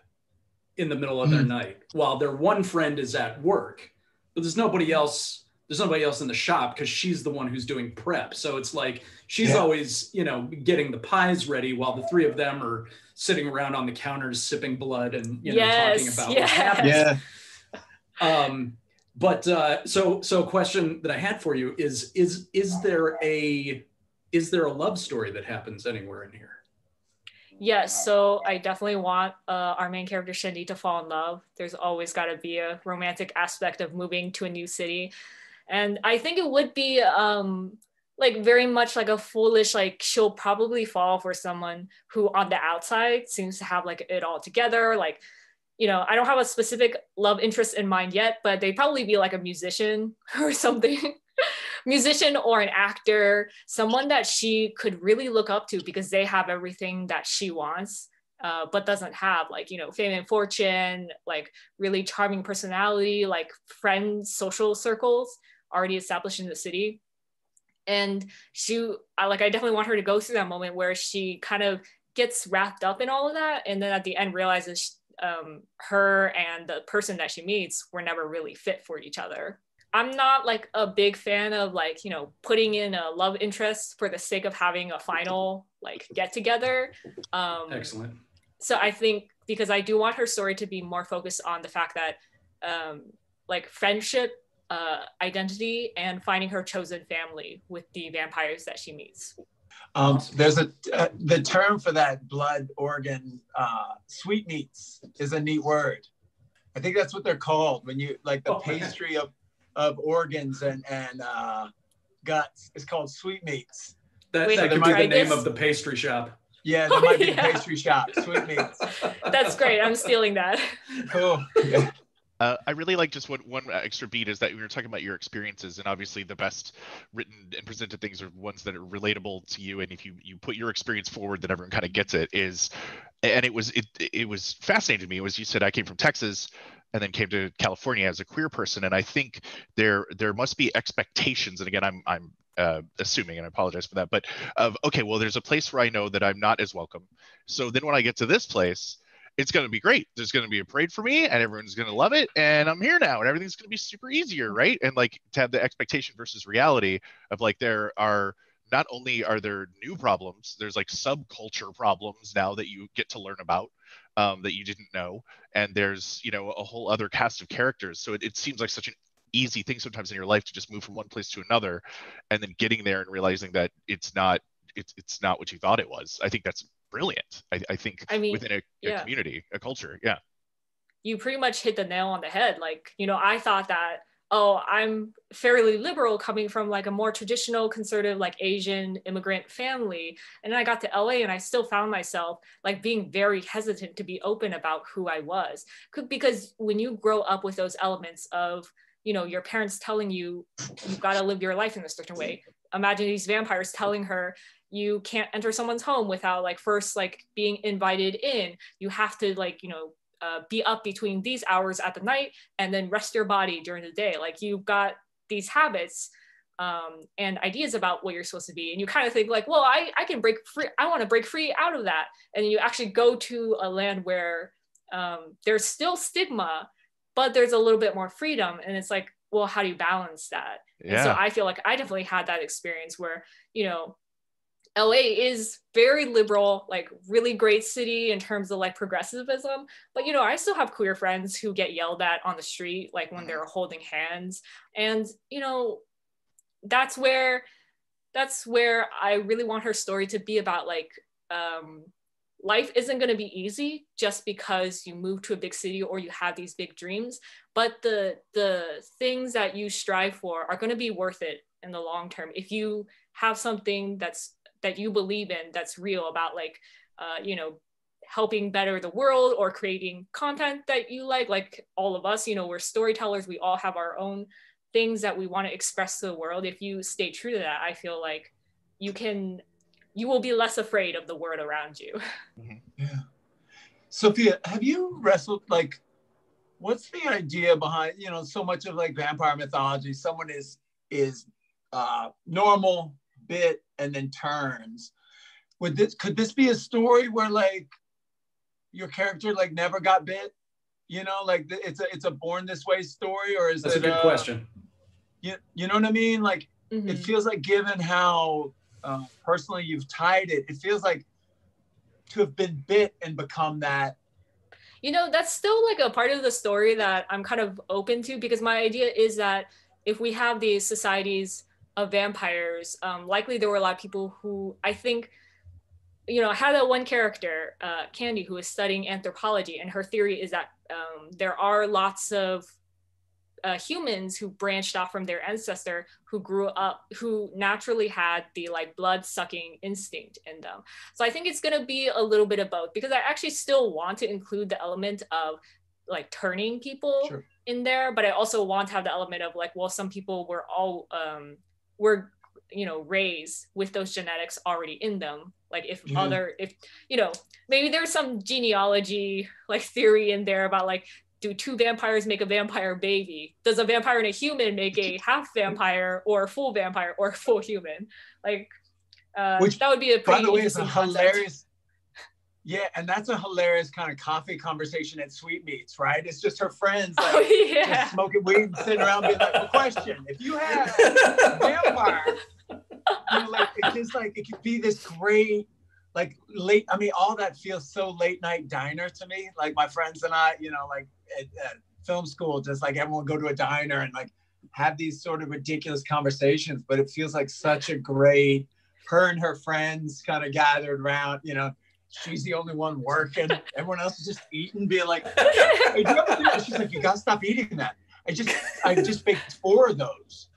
in the middle of their night, while their one friend is at work, but there's nobody else else in the shop because she's the one who's doing prep. So it's like she's always, you know, getting the pies ready while the three of them are sitting around on the counters sipping blood and, you know, talking about what happens. But so a question that I had for you is there a love story that happens anywhere in here? Yes, so I definitely want our main character Shindy to fall in love. There's always got to be a romantic aspect of moving to a new city, and I think it would be like very much like a foolish, like she'll probably fall for someone who on the outside seems to have like it all together. Like, you know, I don't have a specific love interest in mind yet, but they'd probably be like a musician or something. Musician or an actor, someone that she could really look up to because they have everything that she wants, but doesn't have, like, you know, fame and fortune, like really charming personality, like friends, social circles already established in the city. And I definitely want her to go through that moment where she kind of gets wrapped up in all of that. And then at the end realizes her and the person that she meets were never really fit for each other. I'm not like a big fan of like, you know, putting in a love interest for the sake of having a final like get together. Excellent. So I think because I do want her story to be more focused on the fact that like friendship, identity, and finding her chosen family with the vampires that she meets. There's the term for that blood organ, sweetmeats is a neat word. I think that's what they're called when you like the pastry of organs and guts is called sweetmeats. That could be the name of the pastry shop. Yeah, that might be a pastry shop, sweetmeats. That's great. I'm stealing that. Cool. Yeah. I really like just one extra beat is that we were talking about your experiences, and obviously the best written and presented things are ones that are relatable to you. And if you put your experience forward, then everyone kind of gets it. And it was fascinating to me. It was, you said I came from Texas and then came to California as a queer person, and I think there must be expectations. And again, I'm assuming, and I apologize for that, but okay, well, there's a place where I know that I'm not as welcome. So then when I get to this place, it's going to be great. There's going to be a parade for me and everyone's going to love it. And I'm here now and everything's going to be super easier. Right. And like to have the expectation versus reality of like, there are not only are there new problems, there's like subculture problems now that you get to learn about that you didn't know. And there's, you know, a whole other cast of characters. So it seems like such an easy thing sometimes in your life to just move from one place to another and then getting there and realizing that it's not what you thought it was. I think that's brilliant. I think within a community, a culture. Yeah. You pretty much hit the nail on the head. Like, you know, I thought that, oh, I'm fairly liberal coming from like a more traditional conservative, like Asian immigrant family. And then I got to LA and I still found myself like being very hesitant to be open about who I was. Because when you grow up with those elements of, you know, your parents telling you, you've got to live your life in a certain way. Imagine these vampires telling her, you can't enter someone's home without like first like being invited in. You have to like, you know, be up between these hours at the night and then rest your body during the day. Like you've got these habits and ideas about what you're supposed to be. And you kind of think like, well, I can break free. I want to break free out of that. And then you actually go to a land where there's still stigma, but there's a little bit more freedom. And it's like, well, how do you balance that? Yeah. And so I feel like I definitely had that experience where, you know, LA is very liberal, like really great city in terms of like progressivism. But, you know, I still have queer friends who get yelled at on the street, like when they're holding hands. And, you know, that's where I really want her story to be about like, life isn't going to be easy just because you move to a big city or you have these big dreams, but the things that you strive for are going to be worth it in the long term. If you have something that you believe in, that's real about like, you know, helping better the world or creating content that you like all of us, you know, we're storytellers. We all have our own things that we want to express to the world. If you stay true to that, I feel like you will be less afraid of the world around you. Yeah. Sophia, have you wrestled, like, what's the idea behind, you know, so much of like vampire mythology, someone is normal, bit, and then turns. Could this be a story where like your character like never got bit? You know, like it's a born this way story, or is That's a good question. you know what I mean? Like, it feels like, given how personally you've tied it, it feels like to have been bit and become that. You know, that's still like a part of the story that I'm kind of open to, because my idea is that if we have these societies of vampires, likely there were a lot of people who, I think, you know, I had that one character, Candy, who is studying anthropology, and her theory is that there are lots of humans who branched off from their ancestor, who grew up, who naturally had the like blood sucking instinct in them. So I think it's going to be a little bit of both, because I actually still want to include the element of like turning people in there, but I also want to have the element of like, well, some people were all were, you know, raised with those genetics already in them. Like if you know, maybe there's some genealogy like theory in there about like, do two vampires make a vampire baby? Does a vampire and a human make a half vampire or a full vampire or a full human? Like, which, that would be a pretty, by the way, is a hilarious. Yeah, and that's a hilarious kind of coffee conversation at Sweetmeats, right? It's just her friends like, just smoking weed and sitting around being like, well, question, if you had a vampire, you know, like, it's just like, it could be this great, like late, I mean, all that feels so late night diner to me. Like my friends and I, you know, like at film school, just like everyone go to a diner and like have these sort of ridiculous conversations, but it feels like such a great, her and her friends kind of gathered around, you know, she's the only one working, everyone else is just eating, being like, hey, do you ever do that? She's like, you gotta stop eating that. I just baked 4 of those.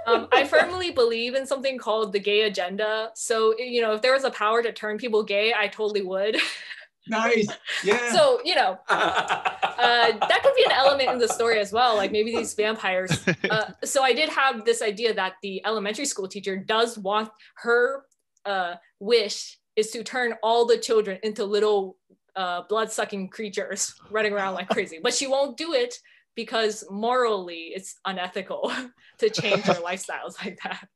I firmly believe in something called the gay agenda. So, you know, if there was a power to turn people gay, I totally would. Nice. Yeah. So, you know, that could be an element in the story as well. Like maybe these vampires. So I did have this idea that the elementary school teacher does want, her wish is to turn all the children into little blood-sucking creatures running around like crazy. But she won't do it because morally it's unethical to change their lifestyles like that.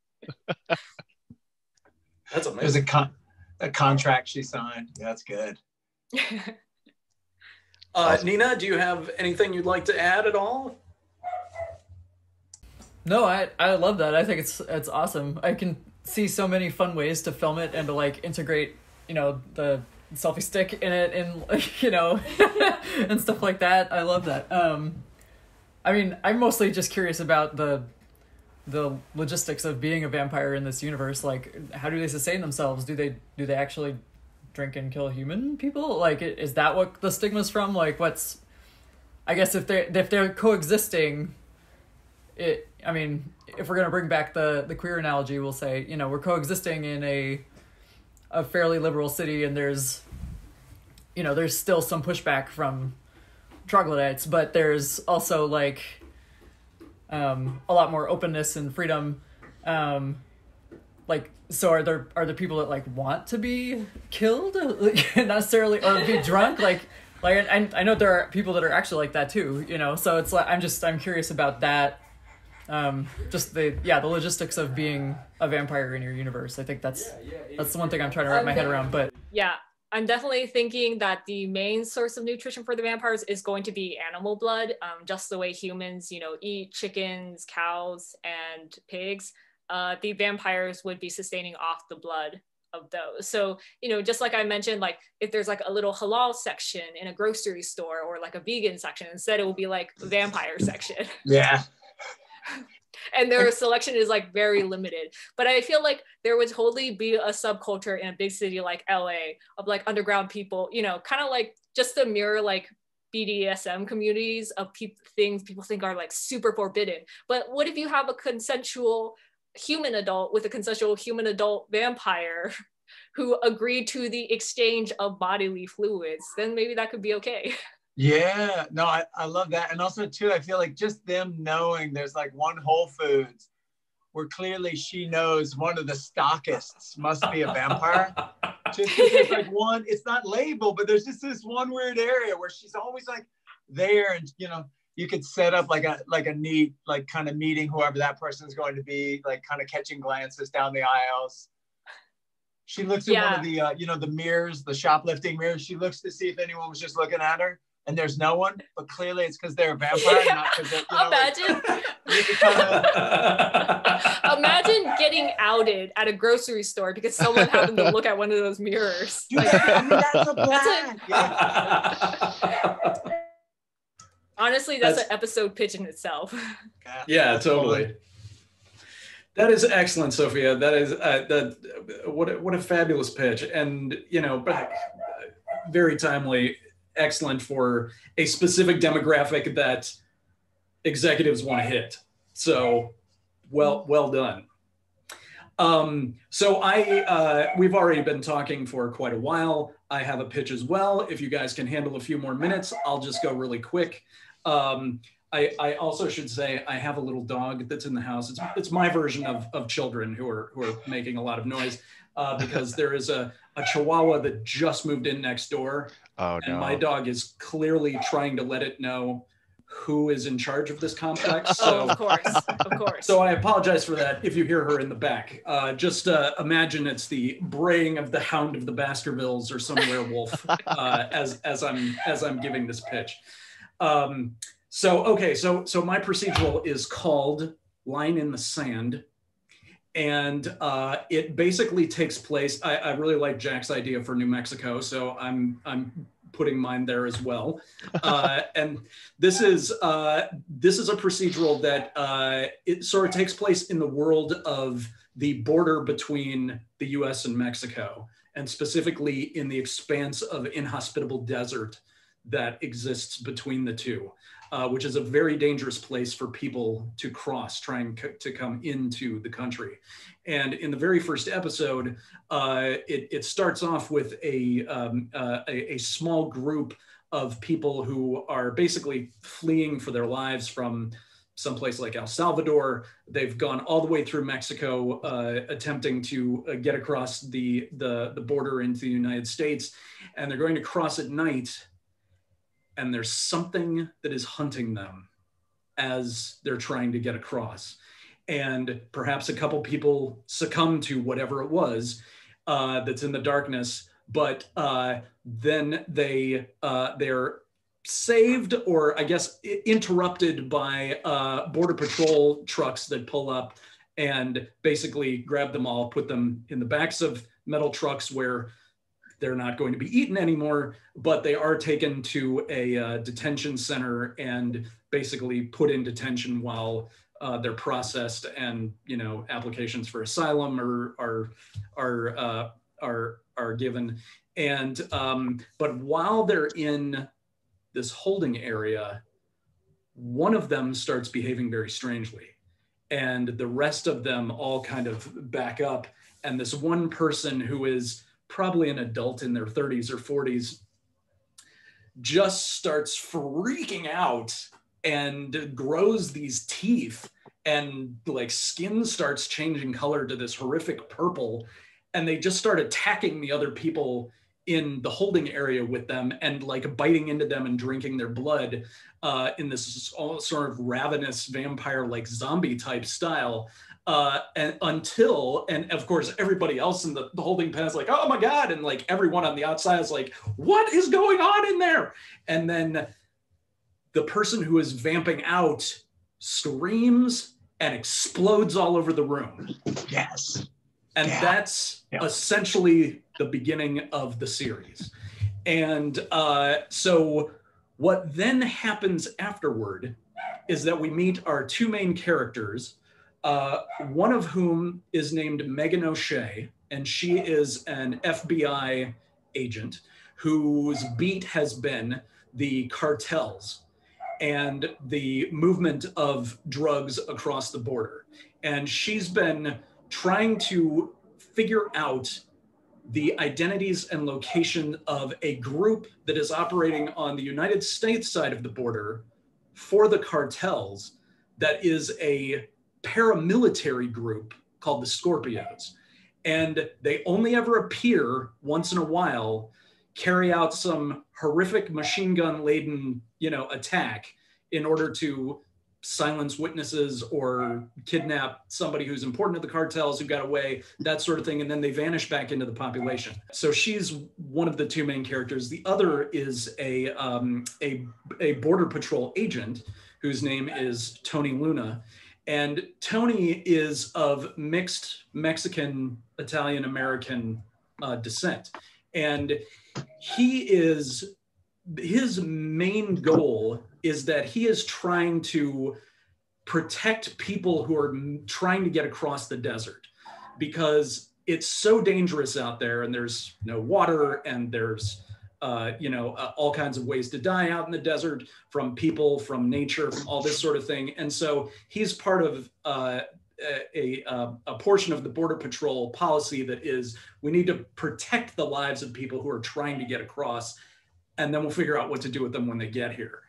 That's amazing. There's a contract she signed. That's good. Nina, do you have anything you'd like to add at all? No, I love that. I think it's awesome. I can see so many fun ways to film it and to like integrate, you know, the selfie stick in it and, you know, and stuff like that. I love that. I mean, I'm mostly just curious about the logistics of being a vampire in this universe. Like, how do they sustain themselves? Do they actually drink and kill human people? Like, is that what the stigma's from? Like, what's, I guess if they're coexisting, I mean, if we're gonna bring back the queer analogy, we'll say, you know, we're coexisting in a fairly liberal city, and there's, you know, there's still some pushback from troglodytes, but there's also like a lot more openness and freedom. Like, so are there people that like want to be killed, like, not necessarily, or be drunk? Like I know there are people that are actually like that too, you know. So it's like I'm curious about that. Just the logistics of being a vampire in your universe. I think that's the one thing I'm trying to wrap my head around. But yeah, I'm definitely thinking that the main source of nutrition for the vampires is going to be animal blood, just the way humans, you know, eat chickens, cows, and pigs. The vampires would be sustaining off the blood of those. So, you know, just like I mentioned, like if there's like a little halal section in a grocery store or like a vegan section, instead it will be like vampire section. Yeah. And their selection is like very limited. But I feel like there would totally be a subculture in a big city like LA of like underground people, you know, kind of like just to mirror like BDSM communities of things people think are like super forbidden. But what if you have a consensual human adult with a consensual human adult vampire who agreed to the exchange of bodily fluids? Then maybe that could be okay. Yeah, no, I love that. And also too, I feel like just them knowing there's like one Whole Foods where clearly she knows one of the stockists must be a vampire. Just because there's like one, it's not labeled, but there's just this one weird area where she's always like there, and you know, you could set up like a neat, like kind of meeting whoever that person's going to be, like kind of catching glances down the aisles. She looks at one of the, you know, the mirrors, the shoplifting mirrors. She looks to see if anyone was just looking at her. and there's no one, but clearly it's because they're a vampire, not because they're, Imagine. Imagine getting outed at a grocery store because someone happened to look at one of those mirrors. Dude, that's a plan. Honestly, that's an episode pitch in itself. Yeah, totally. That is excellent, Sophia. That is what a fabulous pitch, and very timely, excellent for a specific demographic that executives want to hit. So, well done. So we've already been talking for quite a while. I have a pitch as well. If you guys can handle a few more minutes, I'll just go really quick. I also should say I have a little dog that's in the house. It's my version of children who are making a lot of noise because there is a Chihuahua that just moved in next door. Oh, no. And my dog is clearly trying to let it know who is in charge of this complex. So, of course. So I apologize for that if you hear her in the back. Just imagine it's the braying of the Hound of the Baskervilles or some werewolf as I'm giving this pitch. So my procedural is called Line in the Sand. And it basically takes place, I really like Jack's idea for New Mexico, so I'm putting mine there as well. And this is a procedural that it sort of takes place in the world of the border between the US and Mexico, and specifically in the expanse of inhospitable desert that exists between the two. Which is a very dangerous place for people to cross, trying to come into the country. And in the very first episode, it starts off with a small group of people who are basically fleeing for their lives from someplace like El Salvador. They've gone all the way through Mexico, attempting to get across the border into the United States, and they're going to cross at night. And there's something that is hunting them as they're trying to get across. And perhaps a couple people succumb to whatever it was that's in the darkness, but then they're saved, or I guess interrupted by Border Patrol trucks that pull up and basically grab them all, put them in the backs of metal trucks where they're not going to be eaten anymore, but they are taken to a detention center and basically put in detention while they're processed, and applications for asylum are given. And but while they're in this holding area, one of them starts behaving very strangely, and the rest of them all kind of back up. And this one person, who is probably an adult in their 30s or 40s, just starts freaking out and grows these teeth, and like skin starts changing color to this horrific purple, and they just start attacking the other people in the holding area with them, and like biting into them and drinking their blood in this all sort of ravenous vampire like zombie type style. And of course everybody else in the holding pen is like, oh my God, and like everyone on the outside is like, what is going on in there? And then the person who is vamping out screams and explodes all over the room. Yes. And that's essentially the beginning of the series. And so what then happens afterward is that we meet our two main characters, one of whom is named Megan O'Shea, and she is an FBI agent whose beat has been the cartels and the movement of drugs across the border. And she's been trying to figure out the identities and location of a group that is operating on the United States side of the border for the cartels, that is a paramilitary group called the Scorpios. And they only ever appear once in a while, carry out some horrific machine gun laden, attack in order to silence witnesses or kidnap somebody who's important to the cartels who got away, that sort of thing, and then they vanish back into the population. So she's one of the two main characters. The other is a border patrol agent whose name is Tony Luna. And Tony is of mixed Mexican, Italian American descent. And his main goal is that he is trying to protect people who are trying to get across the desert, because it's so dangerous out there, and there's no water, and there's all kinds of ways to die out in the desert, from people, from nature, from all this sort of thing. And so he's part of a portion of the Border Patrol policy that is, we need to protect the lives of people who are trying to get across, and then we'll figure out what to do with them when they get here.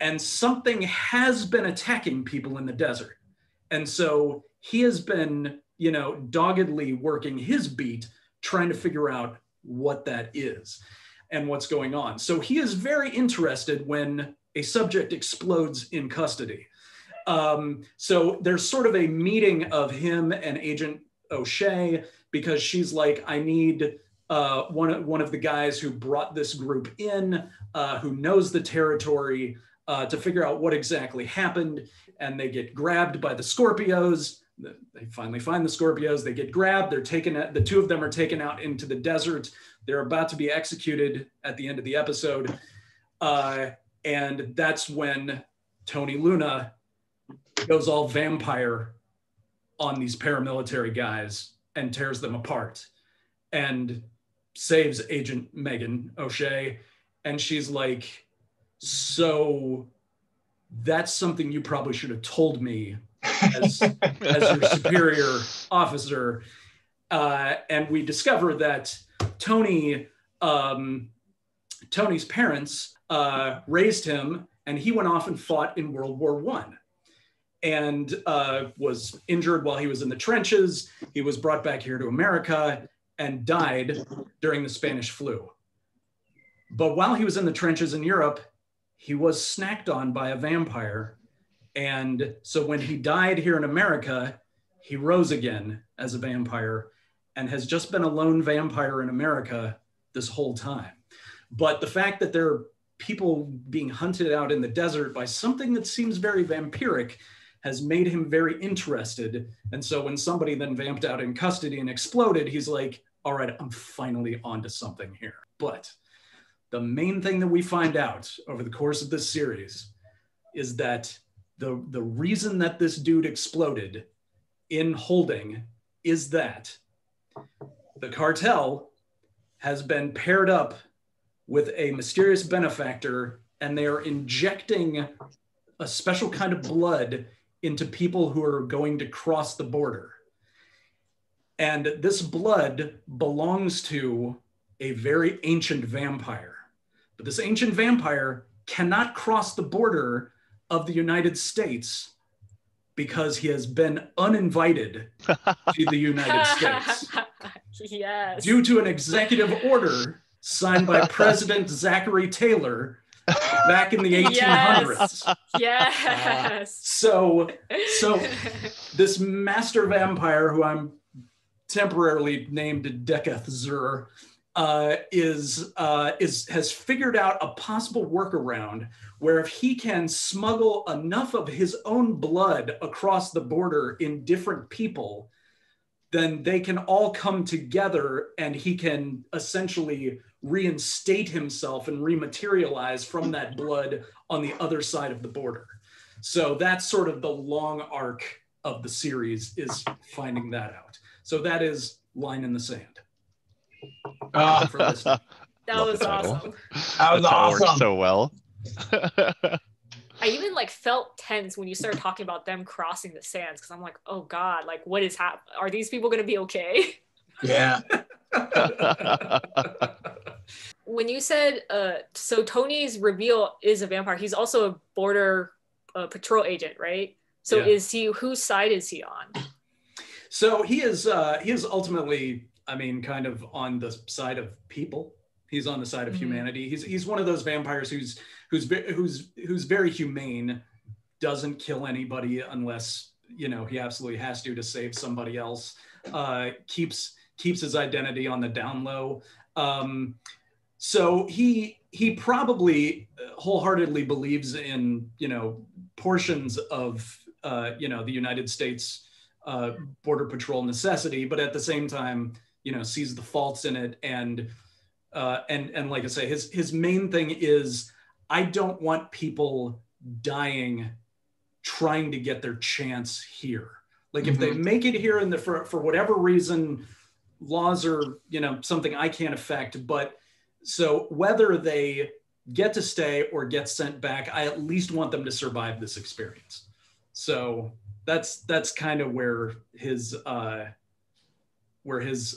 And something has been attacking people in the desert. And so he has been, doggedly working his beat, trying to figure out what that is and what's going on. So he is very interested when a subject explodes in custody. So there's sort of a meeting of him and Agent O'Shea, because she's like, I need one of the guys who brought this group in, who knows the territory, to figure out what exactly happened. And they get grabbed by the Scorpios. They finally find the Scorpios. They get grabbed. They're taken. The two of them are taken out into the desert. They're about to be executed at the end of the episode. And that's when Tony Luna goes all vampire on these paramilitary guys and tears them apart and saves Agent Megan O'Shea. And she's like, so that's something you probably should have told me as your superior officer. And we discover that Tony's parents raised him, and he went off and fought in World War I, and was injured while he was in the trenches. He was brought back here to America and died during the Spanish flu. But while he was in the trenches in Europe, he was snacked on by a vampire. And so when he died here in America, he rose again as a vampire and has just been a lone vampire in America this whole time. But the fact that there are people being hunted out in the desert by something that seems very vampiric has made him very interested. And so when somebody then vamped out in custody and exploded, he's like, all right, I'm finally onto something here. But the main thing that we find out over the course of this series is that the reason that this dude exploded in holding is that the cartel has been paired up with a mysterious benefactor, and they are injecting a special kind of blood into people who are going to cross the border. And this blood belongs to a very ancient vampire. But this ancient vampire cannot cross the border of the United States because he has been uninvited to the United States. Yes. Due to an executive order signed by President Zachary Taylor back in the 1800s. Yes. So this master vampire, who I'm temporarily named Deketh Zur, has figured out a possible workaround where if he can smuggle enough of his own blood across the border in different people, then they can all come together and he can essentially reinstate himself and rematerialize from that blood on the other side of the border. So that's sort of the long arc of the series, is finding that out. So that is Line in the Sand. That was awesome. That was awesome. Worked so well. I even felt tense when you started talking about them crossing the sands, because I'm like, oh God, what is happening? Are these people going to be okay? Yeah. When you said, so Tony's reveal is a vampire, he's also a border patrol agent, right? So yeah. Whose side is he on? So he is ultimately, kind of on the side of people. He's on the side of humanity. He's one of those vampires who's very humane, doesn't kill anybody unless, he absolutely has to save somebody else, keeps his identity on the down low. So he probably wholeheartedly believes in, portions of, the United States Border Patrol necessity, but at the same time, sees the faults in it. And like I say, his main thing is, I don't want people dying trying to get their chance here. Like if they make it here and for whatever reason, laws are, something I can't affect, but so whether they get to stay or get sent back, I at least want them to survive this experience. So that's kind of where his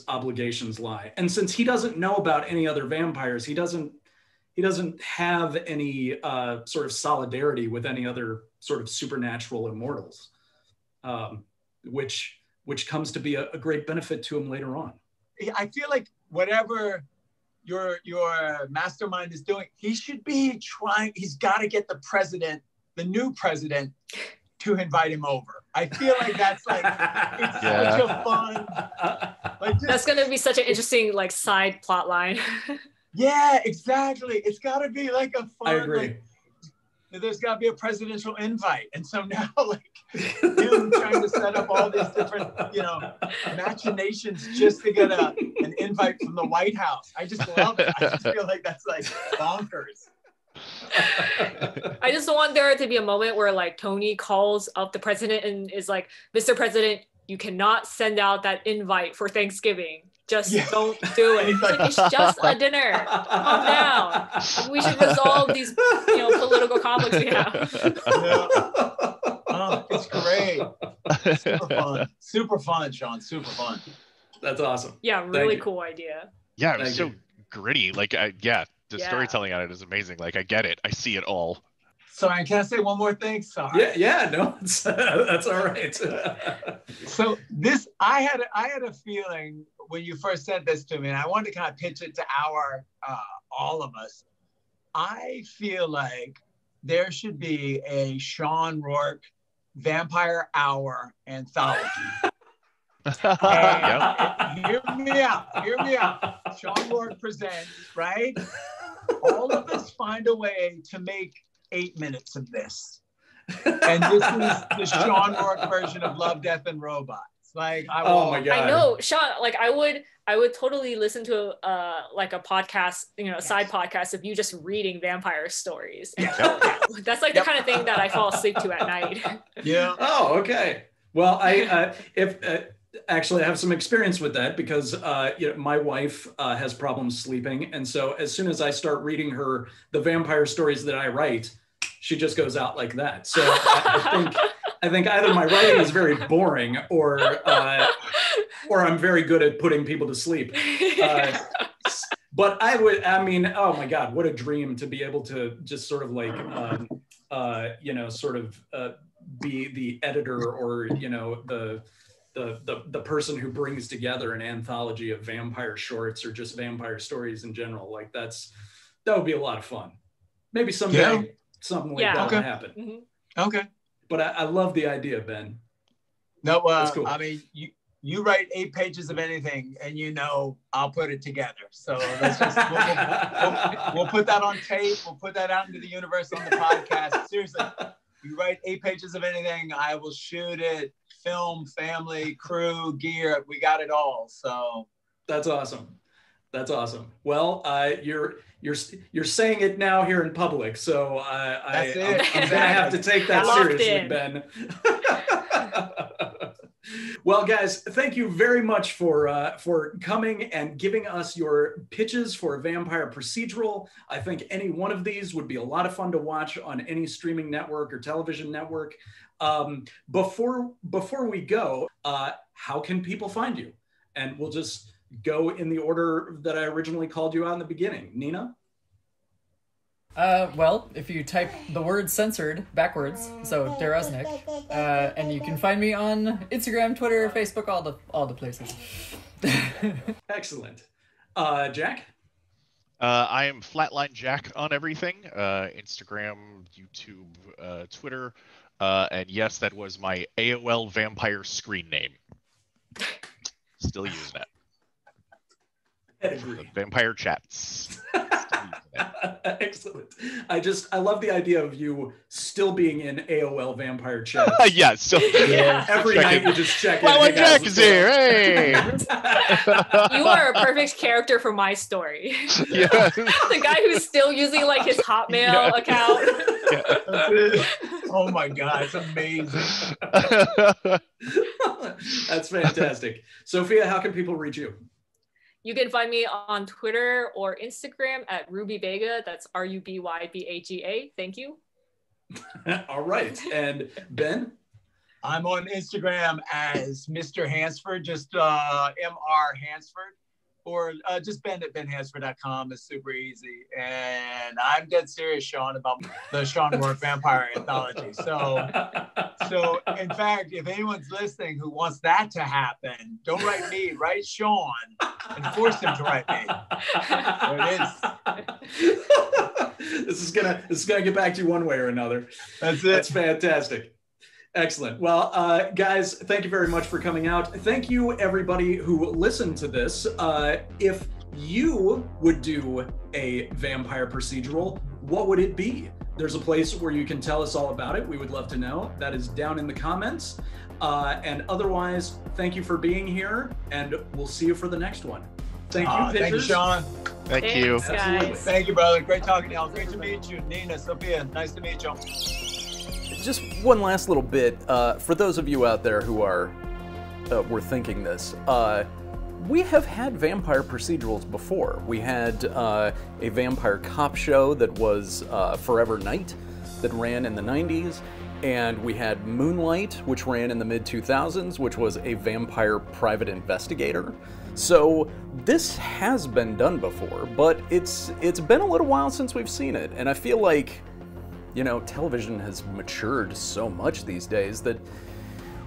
obligations lie. And since he doesn't know about any other vampires, he doesn't have any sort of solidarity with any other sort of supernatural immortals, which comes to be a great benefit to him later on. I feel like whatever your mastermind is doing, he should be trying. He's got to get the new president, to invite him over. I feel like that's like it's such a fun. That's going to be such an interesting side plot line. Yeah, exactly. It's got to be like a fun. I agree. There's got to be a presidential invite, and so now him trying to set up all these different machinations just to get an invite from the White House. I just love it. I just feel like that's bonkers. I just want there to be a moment where Tony calls up the president and is like, Mr. President, you cannot send out that invite for Thanksgiving. Just don't do it. It's just a dinner. Calm down. We should resolve these political conflicts we have. Oh, it's great. Super fun, Sean. Super fun. That's awesome. Yeah, really cool idea. Yeah, it was so gritty. The storytelling on it is amazing. I get it. I see it all. Sorry, can I say one more thing? Sorry. Yeah, no, that's all right. So I had a feeling when you first sent this to me, and I wanted to kind of pitch it to all of us. I feel like there should be a Sean Rourke Vampire Hour anthology. Hear me out. Sean Rourke presents, right? All of us find a way to make 8 minutes of this. And this is the Sean Rourke version of Love, Death, and Robots. Oh my God. I know, Sean, I would totally listen to a podcast, a side podcast of you just reading vampire stories. That's the kind of thing that I fall asleep to at night. Yeah. Oh, okay. Well, actually, I have some experience with that because my wife has problems sleeping, and so as soon as I start reading her the vampire stories that I write, she just goes out like that. So I think either my writing is very boring, or I'm very good at putting people to sleep. But oh my God, what a dream to be able to just sort of be the editor or the person who brings together an anthology of vampire shorts or just vampire stories in general. That would be a lot of fun. Maybe someday something like that will happen. Mm-hmm. Okay. But I love the idea, Ben. No, that's cool. I mean, you write 8 pages of anything, and I'll put it together. So let's just we'll put that on tape. We'll put that out into the universe on the podcast. Seriously, you write 8 pages of anything, I will shoot it. Film, family, crew, gear, we got it all. So that's awesome. Well, you're saying it now here in public, so I'm gonna have to take that seriously, Ben. Well, guys, thank you very much for coming and giving us your pitches for a vampire procedural. I think any one of these would be a lot of fun to watch on any streaming network or television network. Before we go, how can people find you? And we'll just go in the order that I originally called you out in the beginning. Nina? Well, if you type the word censored backwards, so Derosnik, and you can find me on Instagram, Twitter, Facebook, all the places. Excellent. Jack? I am Flatline Jack on everything, Instagram, YouTube, Twitter. And yes, that was my AOL vampire screen name. Still using it. Pedigree. Vampire chats. Excellent. I love the idea of you still being in AOL vampire chat. Yeah, so Every night you just check in. Well, Hey, guys, Jack is here. Hey. You are a perfect character for my story. Yeah. The guy who's still using like his Hotmail account. Oh my God, it's amazing. That's fantastic. Sophia, how can people reach you? You can find me on Twitter or Instagram at Ruby Bega. That's RUBYBAGA. Thank you. All right. And Ben? I'm on Instagram as Mr. Hansford, just MR Hansford, or just Ben at benhansford.com. It's super easy. And I'm dead serious, Sean, about the Sean Moore Vampire Anthology. So in fact, if anyone's listening who wants that to happen, don't write me, write Sean and force him to write me. There it is. This is gonna get back to you one way or another. That's it. That's fantastic. Excellent. Well, guys, thank you very much for coming out. Thank you, everybody who listened to this. If you would do a vampire procedural, what would it be? There's a place where you can tell us all about it. We would love to know. That is down in the comments. And otherwise, thank you for being here, and we'll see you for the next one. Thank you, pitchers. Thank you, Sean. Thank you. Thanks, Absolutely. guys. Thank you, brother. Great talking to y'all. Great to meet you. Nina, Sophia, nice to meet you. Just one last little bit for those of you out there who were thinking this. We have had vampire procedurals before. We had a vampire cop show that was Forever Night that ran in the 90s, and we had Moonlight, which ran in the mid-2000s, which was a vampire private investigator. So this has been done before, but it's been a little while since we've seen it, and I feel like, you know, television has matured so much these days that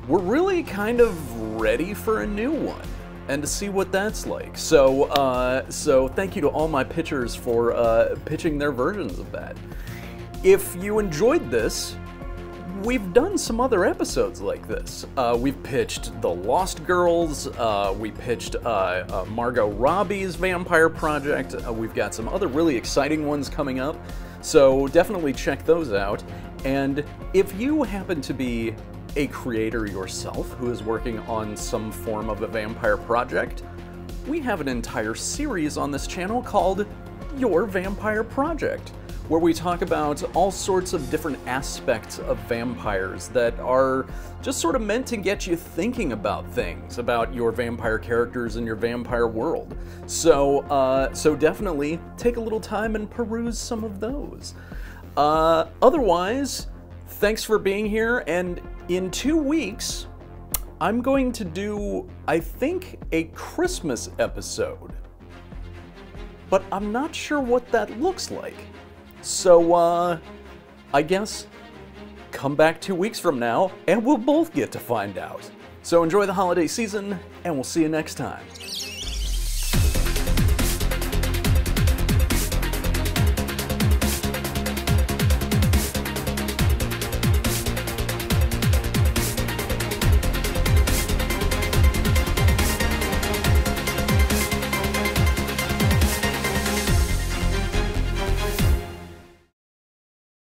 we're really kind of ready for a new one and to see what that's like. So thank you to all my pitchers for pitching their versions of that. If you enjoyed this, we've done some other episodes like this. We've pitched The Lost Girls, we pitched Margot Robbie's Vampire Project, we've got some other really exciting ones coming up. So definitely check those out. And if you happen to be a creator yourself who is working on some form of a vampire project, we have an entire series on this channel called Your Vampire Project, where we talk about all sorts of different aspects of vampires that are just sort of meant to get you thinking about things, about your vampire characters and your vampire world. So definitely take a little time and peruse some of those. Otherwise, thanks for being here, and in 2 weeks, I'm going to do, I think, a Christmas episode. But I'm not sure what that looks like. So, I guess, come back 2 weeks from now, and we'll both get to find out. So enjoy the holiday season, and we'll see you next time.